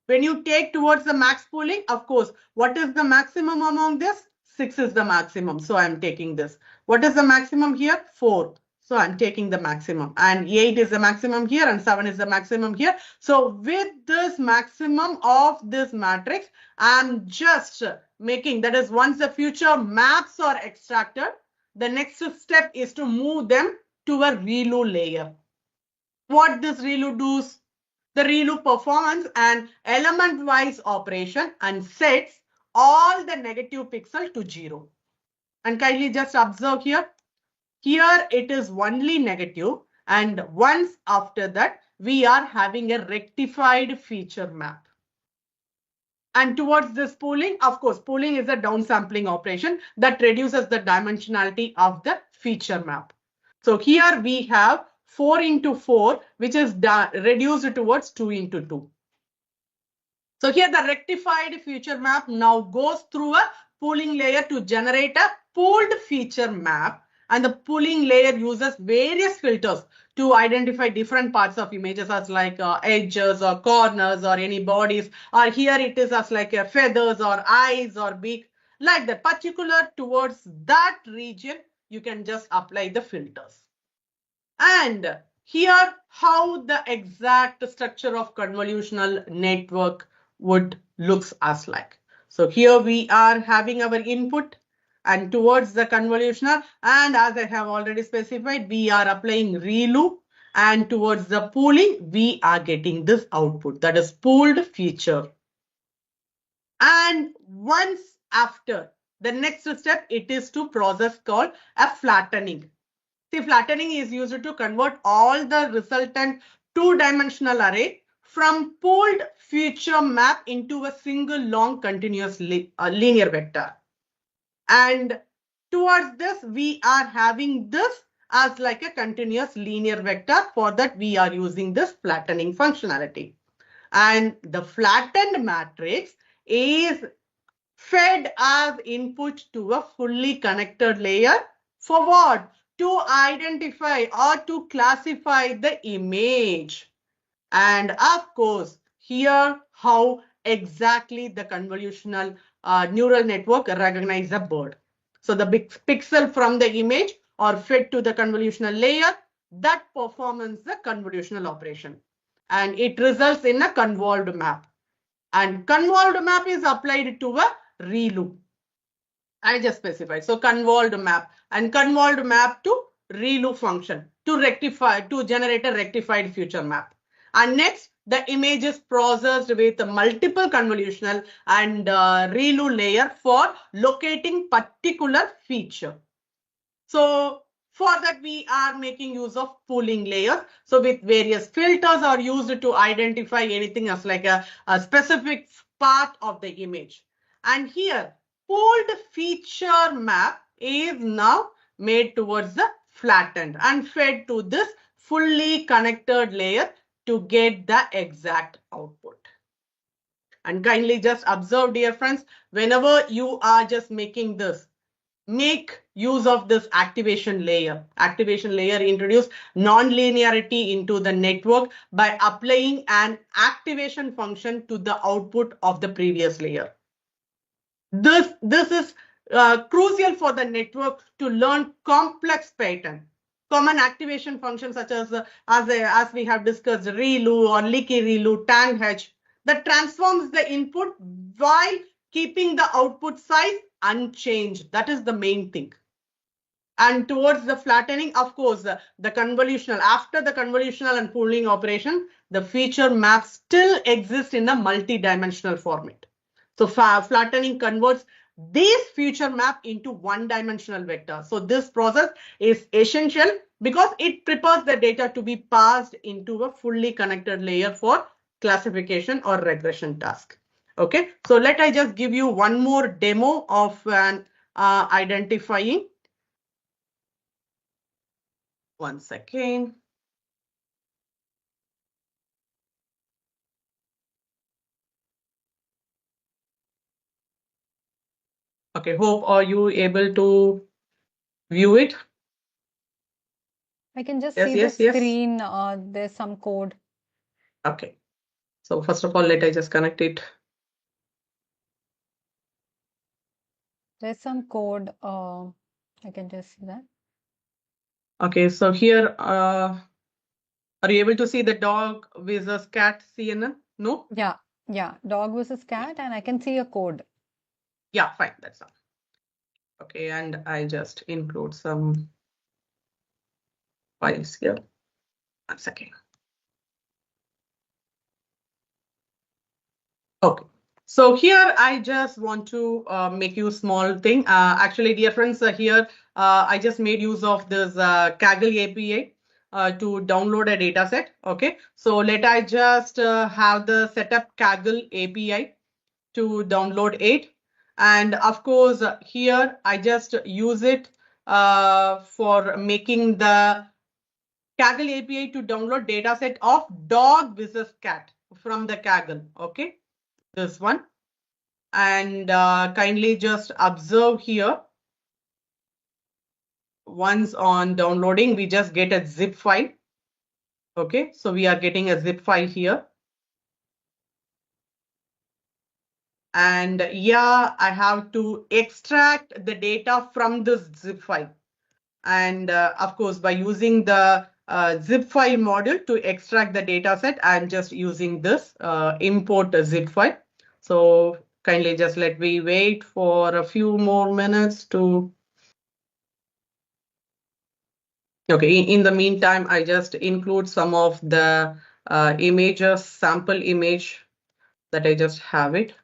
When you take towards the max pooling, of course, what is the maximum among this? 6 is the maximum. So I'm taking this. What is the maximum here? 4. So I'm taking the maximum. And 8 is the maximum here and 7 is the maximum here. So with this maximum of this matrix, I'm just making, that is once the future maps are extracted, the next step is to move them to a ReLU layer. What this ReLU does? The ReLU performs an element-wise operation and sets all the negative pixel to 0. And kindly just observe here. Here it is only negative. And once after that, we are having a rectified feature map. And towards this pooling, of course, pooling is a downsampling operation that reduces the dimensionality of the feature map. So here we have 4 into 4, which is reduced towards 2 into 2. So here the rectified feature map now goes through a pooling layer to generate a pooled feature map. And the pooling layer uses various filters to identify different parts of images as like edges or corners or any bodies, or here it is as like feathers or eyes or beak, like that. Particular towards that region, you can just apply the filters. And here how the exact structure of convolutional network would looks as like. So here we are having our input and towards the convolutional, and as I have already specified, we are applying ReLU, and towards the pooling, we are getting this output, that is pooled feature. And once after, the next step, it is to process called a flattening. See, flattening is used to convert all the resultant two-dimensional array from pooled feature map into a single long continuous linear vector. And towards this, we are having this as like a continuous linear vector. For that, we are using this flattening functionality. And the flattened matrix is fed as input to a fully connected layer for what? To identify or to classify the image. And of course, here how exactly the convolutional neural network recognize a bird. So the big pixel from the image are fed to the convolutional layer that performs the convolutional operation. And it results in a convolved map. And convolved map is applied to a ReLU. I just specified. So convolved map and convolved map to ReLU function to rectify, to generate a rectified feature map. And next, the image is processed with multiple convolutional and ReLU layer for locating particular feature. So for that, we are making use of pooling layers. So with various filters are used to identify anything as like a specific part of the image. And here, pooled feature map is now made towards the flattened and fed to this fully connected layer to get the exact output. And kindly just observe, dear friends, whenever you are just making this, make use of this activation layer. Activation layer introduce non-linearity into the network by applying an activation function to the output of the previous layer. This is crucial for the network to learn complex pattern. Common activation functions such as we have discussed, ReLU or leaky ReLU, tanh, that transforms the input while keeping the output size unchanged. That is the main thing. And towards the flattening, of course, the convolutional, after the convolutional and pooling operation, the feature map still exists in a multi-dimensional format. So flattening converts this feature map into one-dimensional vector. So this process is essential because it prepares the data to be passed into a fully connected layer for classification or regression task. Okay, so let I just give you one more demo of an identifying. One second. Okay, hope are you able to view it? I can just Yes, see yes, the yes. screen. There's some code. Okay. So first of all, let I just connect it. There's some code. I can just see that. Okay, so here, are you able to see the dog versus cat CNN? No? Yeah, yeah. Dog versus cat, and I can see a code. Yeah, fine, that's all. Okay, and I just include some files here. One second. Okay. So here I just want to make you a small thing. Actually, dear friends, here I just made use of this Kaggle API. to download a data set. Okay, so let I just have the setup Kaggle API to download it. And of course, here I just use it for making the Kaggle API to download dataset of dog versus cat from the Kaggle. Okay, this one. And kindly just observe here. Once on downloading, we just get a zip file. Okay, so we are getting a zip file here. And yeah, I have to extract the data from this zip file. And of course, by using the zip file module to extract the data set, I'm just using this import zip file. So kindly just let me wait for a few more minutes to. Okay, in the meantime, I just include some of the images, sample image that I just have it.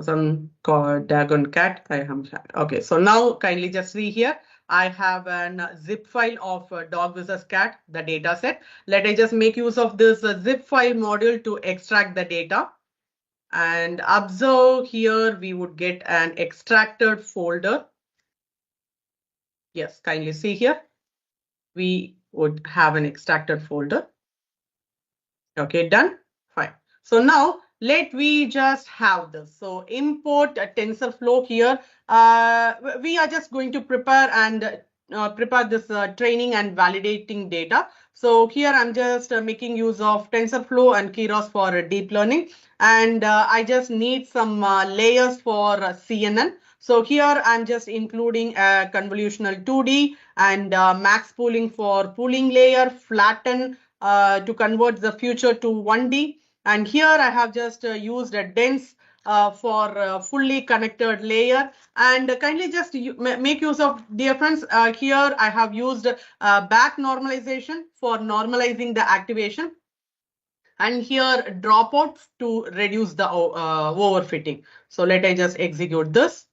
Some Dagon cat I have had. Okay, so now kindly just see here. I have a zip file of dog versus cat, the data set. Let I just make use of this zip file module to extract the data. And observe here, we would get an extracted folder. Yes, kindly see here. We would have an extracted folder. Okay, done. Fine. So now let we just have this. So import a TensorFlow here. We are just going to prepare and prepare this training and validating data. So here I'm just making use of TensorFlow and Keras for deep learning. And I just need some layers for CNN. So here I'm just including a convolutional 2D and max pooling for pooling layer, flatten to convert the future to 1D. And here I have just used a dense for fully connected layer. And kindly just make use of, dear friends, here I have used back normalization for normalizing the activation. And here dropouts to reduce the overfitting. So let I just execute this.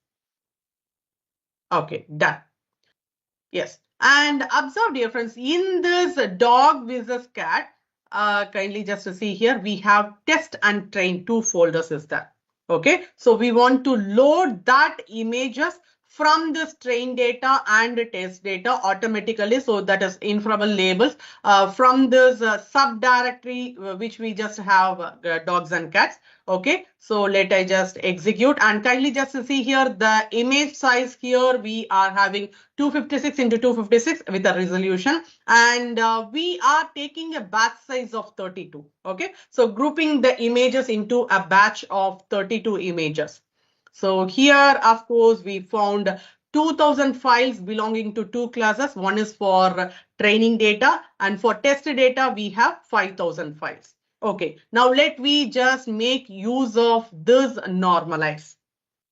Okay, done. Yes. And observe, dear friends, in this dog versus cat, kindly just to see here, we have test and train, two folders is there. Okay, so we want to load that images from this train data and test data automatically. So that is inferable labels from this subdirectory which we just have dogs and cats. Okay, so let I just execute and kindly just see here the image size here we are having 256 into 256 with a resolution, and we are taking a batch size of 32. Okay, so grouping the images into a batch of 32 images. So here, of course, we found 2000 files belonging to two classes. One is for training data, and for test data, we have 5000 files. Okay, now let me just make use of this normalize.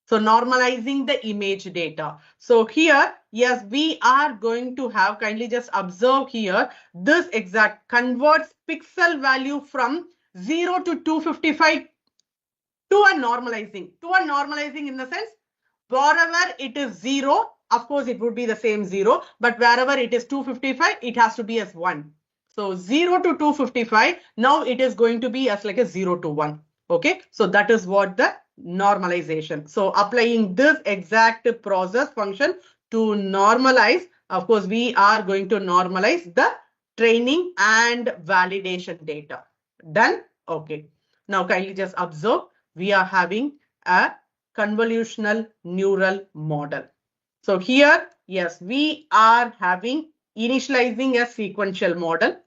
So normalizing the image data. So here, yes, we are going to have, kindly just observe here, this exact converts pixel value from 0 to 255 to a normalizing. To a normalizing in the sense, wherever it is 0, of course, it would be the same 0, but wherever it is 255, it has to be as 1. So 0 to 255, now it is going to be as like a 0 to 1. Okay, so that is what the normalization. So applying this exact process function to normalize, of course, we are going to normalize the training and validation data. Done? Okay. Now kindly just observe, we are having a convolutional neural model. So here, yes, we are having initializing a sequential model.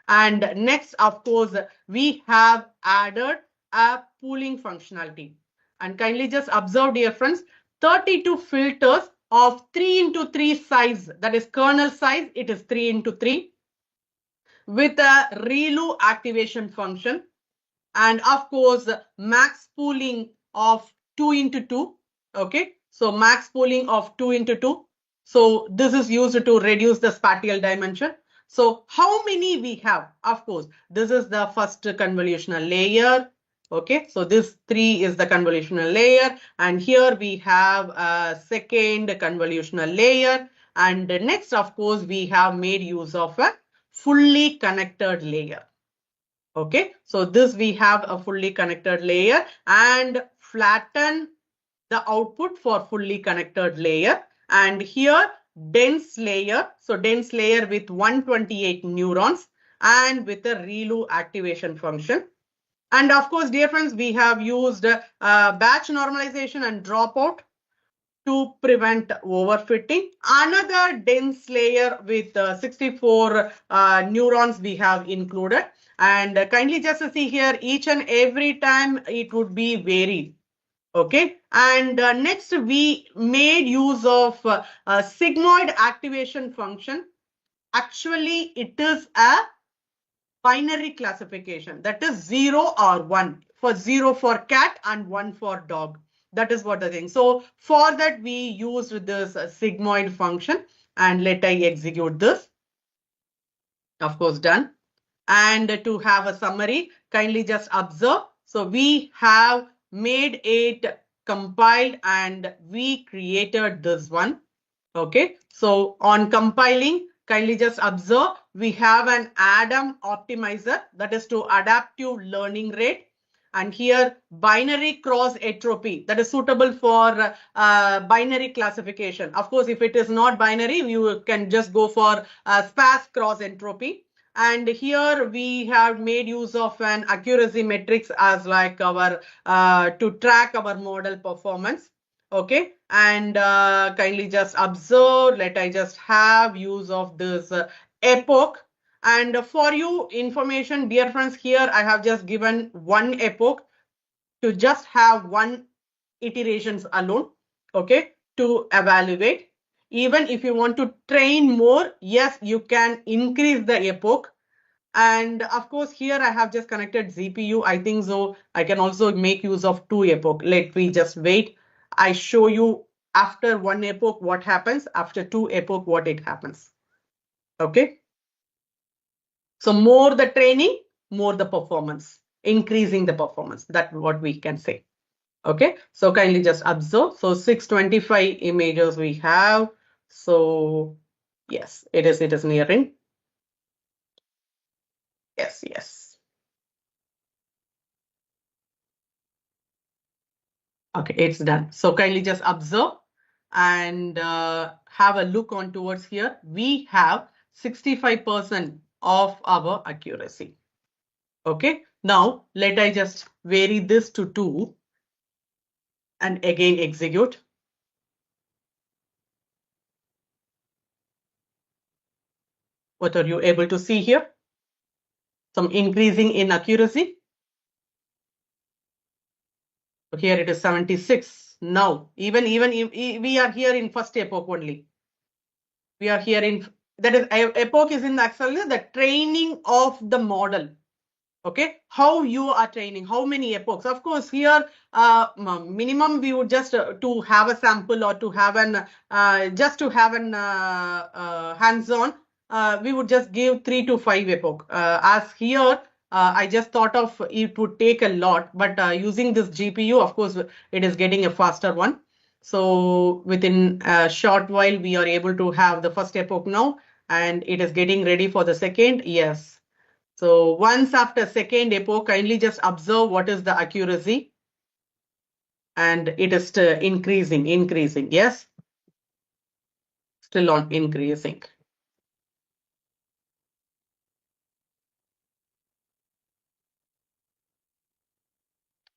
And next, of course, we have added a pooling functionality. And kindly just observe, dear friends, 32 filters of 3 into 3 size, that is kernel size, it is 3 into 3 with a ReLU activation function. And of course, max pooling of 2 into 2. Okay, so max pooling of 2 into 2. So this is used to reduce the spatial dimension. So how many we have? Of course, this is the first convolutional layer. Okay, so this 3 is the convolutional layer, and here we have a second convolutional layer, And next, of course, we have made use of a fully connected layer. Okay, so this we have a fully connected layer and flatten the output for fully connected layer. And here dense layer, so dense layer with 128 neurons and with a ReLU activation function. And of course, dear friends, we have used batch normalization and dropout to prevent overfitting. Another dense layer with 64 neurons we have included. And kindly just see here, each and every time it would be varied. Okay, and next we made use of sigmoid activation function. Actually, it is a binary classification, that is 0 or 1, for 0 for cat and 1 for dog. That is what the thing. So for that we used this sigmoid function, and let I execute this. Of course, done. And to have a summary, kindly just observe. So we have made it compiled and we created this one. Okay, so on compiling, kindly just observe, we have an ADAM optimizer, that is to adaptive learning rate. And here binary cross entropy, that is suitable for binary classification. Of course, if it is not binary, you can just go for sparse cross entropy. And here we have made use of an accuracy metrics as like our to track our model performance. Okay, and kindly just observe, let I just have use of this epoch. And for you information, dear friends, here I have just given one epoch to just have one iterations alone, okay, to evaluate. Even if you want to train more, yes, you can increase the epoch. And of course, here I have just connected GPU. I think so I can also make use of two epoch. Let me just wait. I show you after one epoch what happens, after two epoch what it happens. Okay. So more the training, more the performance, increasing the performance. That's what we can say. Okay. So kindly just observe. So 625 images we have. So yes, it is nearing. Yes, yes. Okay, it's done. So kindly just observe and have a look on towards here. We have 65% of our accuracy. Okay, now let I just vary this to 2 and again execute. What are you able to see here? Some increasing in accuracy. So here it is 76. Now, even we are here in first epoch only. We are here in, that is epoch is in actually the training of the model. Okay, how you are training, how many epochs. Of course, here minimum we would just to have a sample or to have an just to have an hands-on, we would just give 3 to 5 epoch. As here, I just thought of it would take a lot, but using this GPU, of course, it is getting a faster one. So within a short while, we are able to have the first epoch now, and it is getting ready for the second. Yes. So once after second epoch, kindly just observe what is the accuracy. And it is increasing. Yes, still on increasing.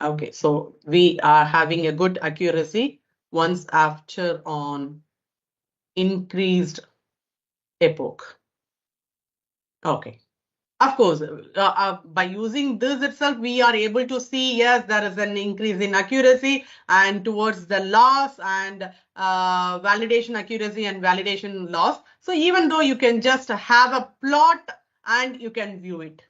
Okay, so we are having a good accuracy once after on increased epoch. Okay. Of course, by using this itself, we are able to see, yes, there is an increase in accuracy and towards the loss and validation accuracy and validation loss. So even though you can just have a plot and you can view it.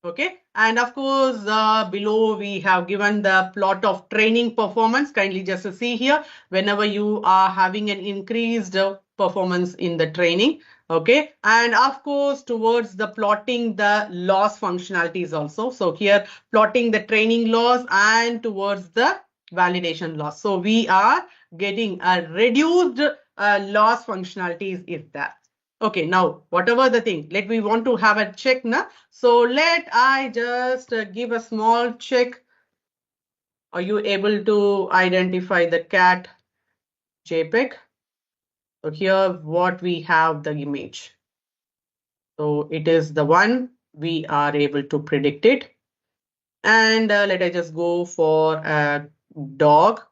Okay, and of course, below we have given the plot of training performance. Kindly just see here, whenever you are having an increased performance in the training. Okay, and of course, towards the plotting the loss functionalities also. So here, plotting the training loss and towards the validation loss. So we are getting a reduced loss functionalities is there. Okay, now whatever the thing, we want to have a check now. So let I just give a small check. Are you able to identify the cat JPEG? So here what we have the image. So it is the one we are able to predict it. And let I just go for a dog.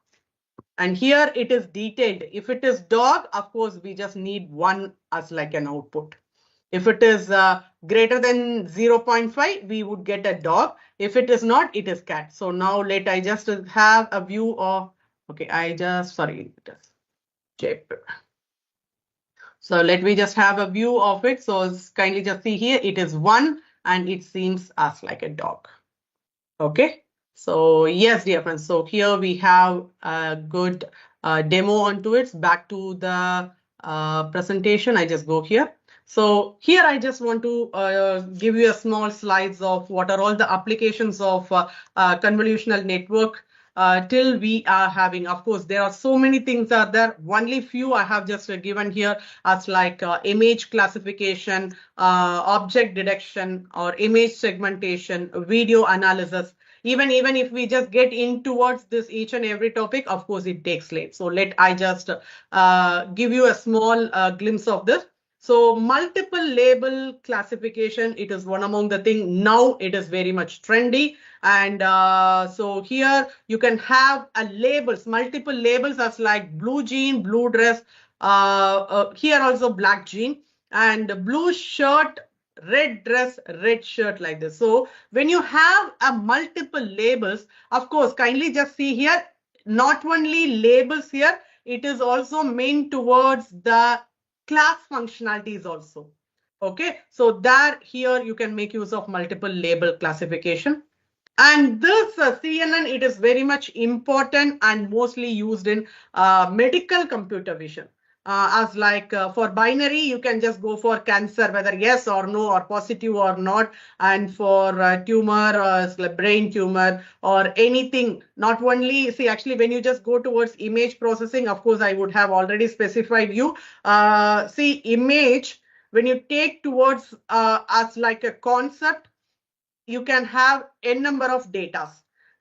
And here it is detailed. If it is dog, of course, we just need one as like an output. If it is greater than 0.5, we would get a dog. If it is not, it is cat. So now let I just have a view of, okay, sorry, it is JPEG. So let me just have a view of it. So kindly just see here, it is 1 and it seems as like a dog. Okay. So yes, dear friends. So here we have a good demo onto it. Back to the presentation. I just go here. So here I just want to give you a small slides of what are all the applications of convolutional network till we are having. Of course, there are so many things are there. Only few I have just given here as like image classification, object detection, or image segmentation, video analysis. Even if we just get in towards this each and every topic, of course, it takes late. So let I just give you a small glimpse of this. So multiple label classification, it is one among the thing. Now it is very much trendy. And so here you can have a labels, multiple labels as like blue jean, blue dress, here also black jean, and blue shirt, red dress, red shirt, like this. So when you have a multiple labels, of course, kindly just see here, not only labels here, it is also meant towards the class functionalities also. Okay, so there here you can make use of multiple label classification. And this CNN, it is very much important and mostly used in medical computer vision. As like for binary, you can just go for cancer, whether yes or no, or positive or not. And for tumor, like brain tumor or anything, not only, see, actually, when you just go towards image processing, of course, I would have already specified you. See, image, when you take towards as like a concept, you can have n number of data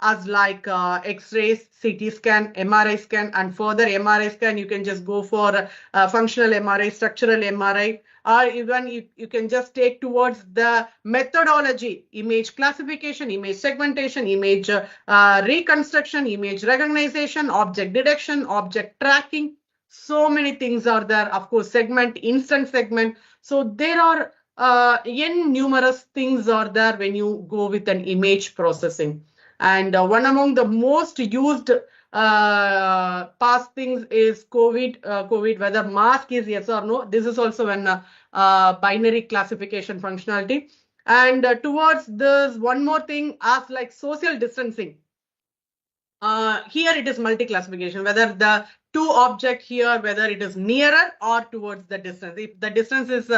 as like X-rays, CT scan, MRI scan, and further MRI scan, you can just go for functional MRI, structural MRI, or even you can just take towards the methodology, image classification, image segmentation, image reconstruction, image recognition, object detection, object tracking. So many things are there. Of course, segment, instant segment. So there are n numerous things are there when you go with an image processing. And one among the most used past things is COVID, whether mask is yes or no. This is also an binary classification functionality. And towards this, one more thing as like social distancing. Here it is multi-classification, whether the two object here, whether it is nearer or towards the distance. If the distance is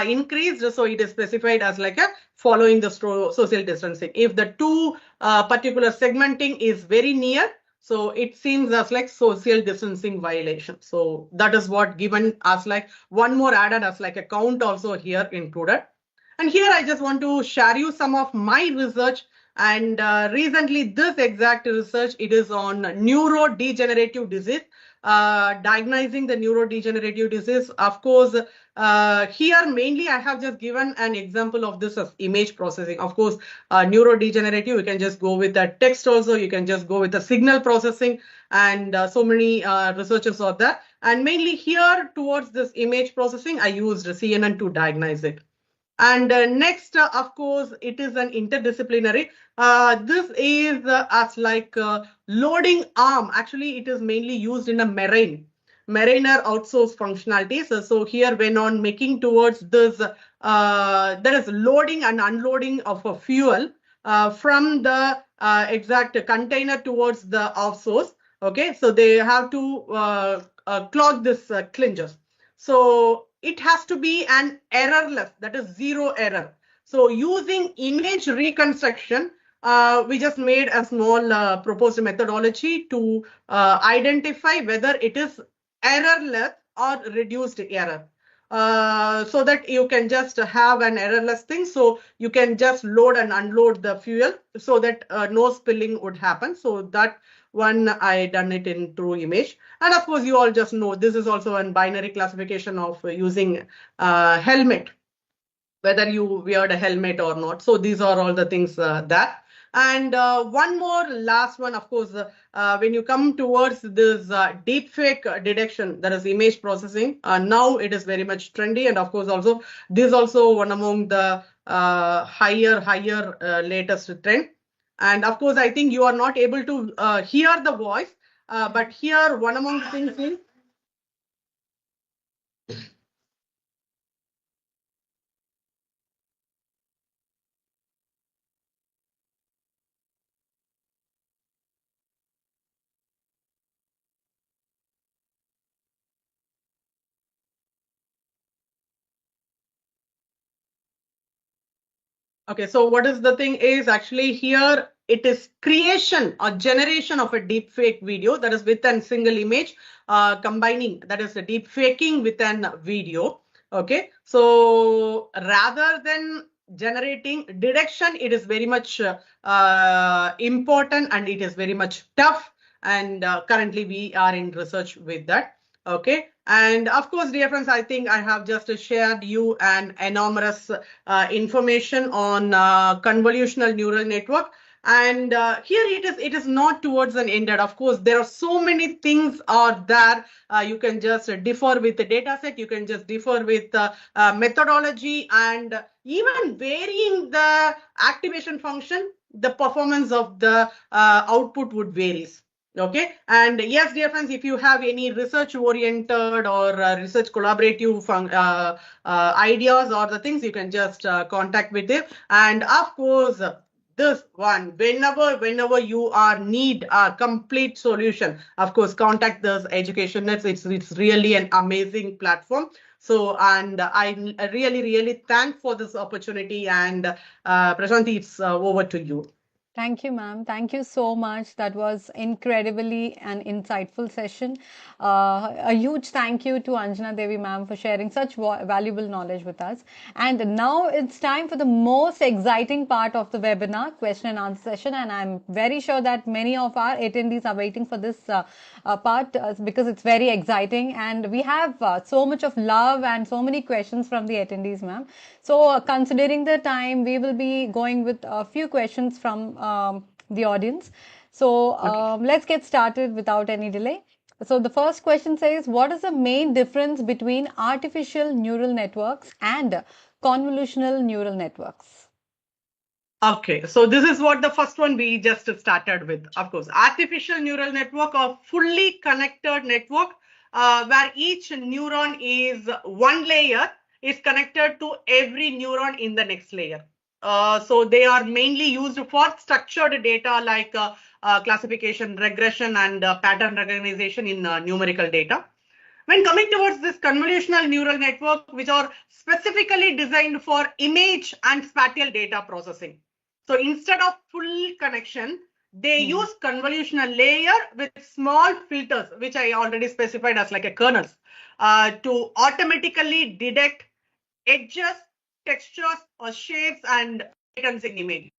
increased, so it is specified as like a following the social distancing. If the two particular segmenting is very near, so it seems as like social distancing violation. So that is what given as like one more added as like a count also here included. And here I just want to share you some of my research. And recently, this exact research, it is on neurodegenerative disease, diagnosing the neurodegenerative disease. Of course, here mainly I have just given an example of this as image processing. Of course, neurodegenerative, you can just go with the text also, you can just go with the signal processing, and so many researchers are there. And mainly here towards this image processing, I used CNN to diagnose it. And next, of course, it is an interdisciplinary. This is as like loading arm. Actually, it is mainly used in a mariner outsource functionalities. So here, when on making towards this, there is loading and unloading of a fuel from the exact container towards the outsource. Okay, so they have to clog this clinches. So it has to be an errorless, that is zero error. So using image reconstruction, we just made a small proposed methodology to identify whether it is errorless or reduced error. So that you can just have an errorless thing. So you can just load and unload the fuel so that no spilling would happen. So that one I done it in true image. And of course, you all just know this is also a binary classification of using helmet, whether you wear a helmet or not. So these are all the things that. And one more last one, of course, when you come towards this deepfake detection, that is image processing, now it is very much trendy. And of course, also this is also one among the higher latest trend. And of course, I think you are not able to hear the voice, but here one among the things is okay, so what is the thing is actually here it is creation or generation of a deep fake video that is with a single image, combining that is a deep faking with an video. Okay, so rather than generating detection, it is very much important and it is very much tough. And currently we are in research with that. Okay, and of course, dear friends, I think I have just shared you an enormous information on convolutional neural network. And here it is not towards an end. Of course, there are so many things are there. You can just differ with the data set. You can just differ with methodology, and even varying the activation function, the performance of the output would varies. Okay, and yes, dear friends, if you have any research oriented or research collaborative ideas or the things, you can just contact with them. And of course, this one, whenever you are need a complete solution, of course, contact this education nets. It's really an amazing platform. So, and I really thank for this opportunity. And Prashanti, it's over to you. Thank you, ma'am. Thank you so much. That was incredibly an insightful session. A huge thank you to Anjana Devi, ma'am, for sharing such valuable knowledge with us. And now it's time for the most exciting part of the webinar, question and answer session. And I'm very sure that many of our attendees are waiting for this part because it's very exciting. And we have so much of love and so many questions from the attendees, ma'am. So considering the time, we will be going with a few questions from the audience. So let's get started without any delay. So the first question says, what is the main difference between artificial neural networks and convolutional neural networks? Okay, so this is what the first one we just started with. Of course, artificial neural network or fully connected network where each neuron is one layer is connected to every neuron in the next layer. So they are mainly used for structured data like classification, regression, and pattern recognition in numerical data. When coming towards this convolutional neural network, which are specifically designed for image and spatial data processing. So instead of full connection, they use convolutional layer with small filters, which I already specified as like a kernels, to automatically detect edges, textures, or shapes and patterns in image.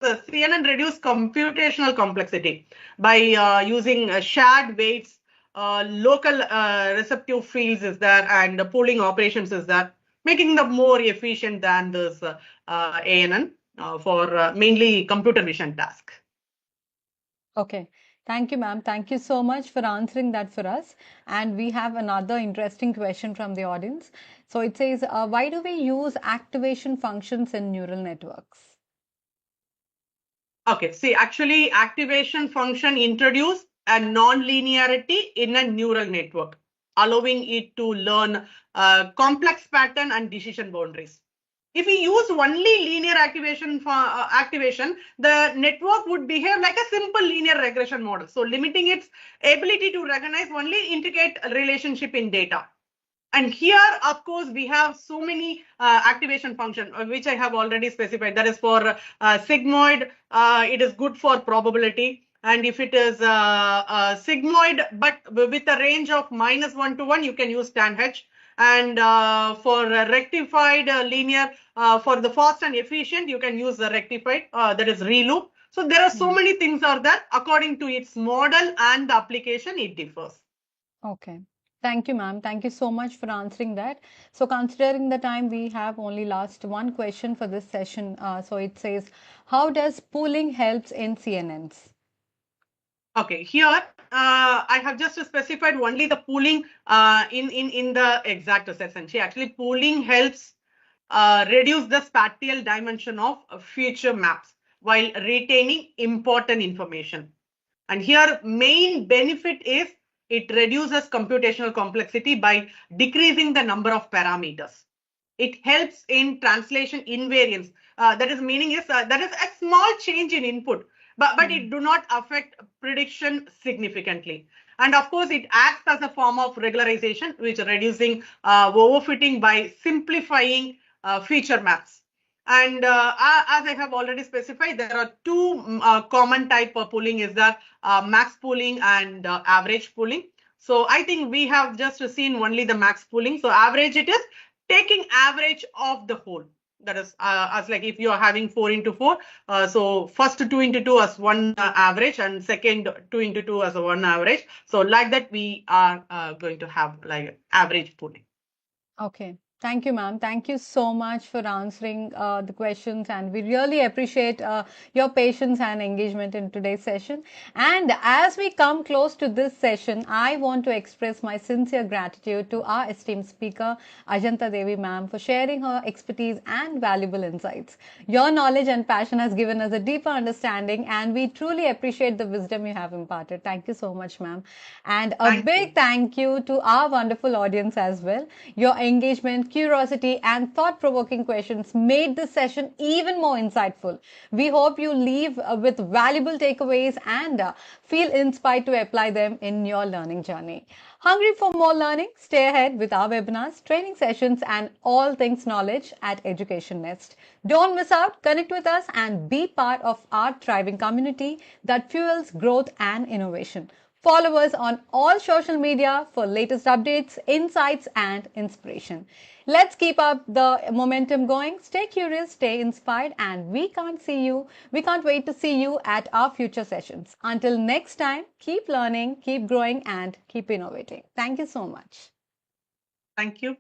The CNN reduce computational complexity by using shared weights, local receptive fields is there, and pooling operations is there, making them more efficient than this ANN for mainly computer vision task. Okay. Thank you, ma'am. Thank you so much for answering that for us. And we have another interesting question from the audience. So it says, why do we use activation functions in neural networks? Okay, see, actually, activation function introduce a non-linearity in a neural network, allowing it to learn complex pattern and decision boundaries. If we use only linear activation, the network would behave like a simple linear regression model. So limiting its ability to recognize only intricate relationship in data. And here, of course, we have so many activation function, which I have already specified. That is for sigmoid, it is good for probability. And if it is sigmoid, but with a range of -1 to 1, you can use tan H. And for rectified linear, for the fast and efficient, you can use the rectified, that is reloop. So there are so many things are there. According to its model and the application, it differs. Okay. Thank you, ma'am. Thank you so much for answering that. So, considering the time, we have only last one question for this session. So, it says, how does pooling helps in CNNs? Okay, here I have just specified only the pooling in the exact session. Actually, pooling helps reduce the spatial dimension of future maps while retaining important information. And here main benefit is it reduces computational complexity by decreasing the number of parameters. It helps in translation invariance. That is meaning is that is a small change in input, but it do not affect prediction significantly. And of course, it acts as a form of regularization, which reducing overfitting by simplifying feature maps. And as I have already specified, there are two common type of pooling is the max pooling and average pooling. So I think we have just seen only the max pooling. So average it is taking average of the whole. That is as like if you are having 4 into 4. So first 2 into 2 as one average and second 2 into 2 as a one average. So like that we are going to have like average pooling. Okay. Thank you, ma'am. Thank you so much for answering the questions, and we really appreciate your patience and engagement in today's session. And as we come close to this session, I want to express my sincere gratitude to our esteemed speaker, Ajanta Devi ma'am, for sharing her expertise and valuable insights. Your knowledge and passion has given us a deeper understanding, and we truly appreciate the wisdom you have imparted. Thank you so much, ma'am. And a Thank big you. thank you to our wonderful audience as well. Your engagement, curiosity, and thought provoking questions made this session even more insightful. We hope you leave with valuable takeaways and feel inspired to apply them in your learning journey. Hungry for more learning? Stay ahead with our webinars, training sessions, and all things knowledge at Education Nest. Don't miss out, connect with us, and be part of our thriving community that fuels growth and innovation. Follow us on all social media for latest updates, insights, and inspiration. Let's keep up the momentum going. Stay curious, stay inspired, and we can't wait to see you at our future sessions. Until next time, keep learning, keep growing, and keep innovating. Thank you so much. Thank you.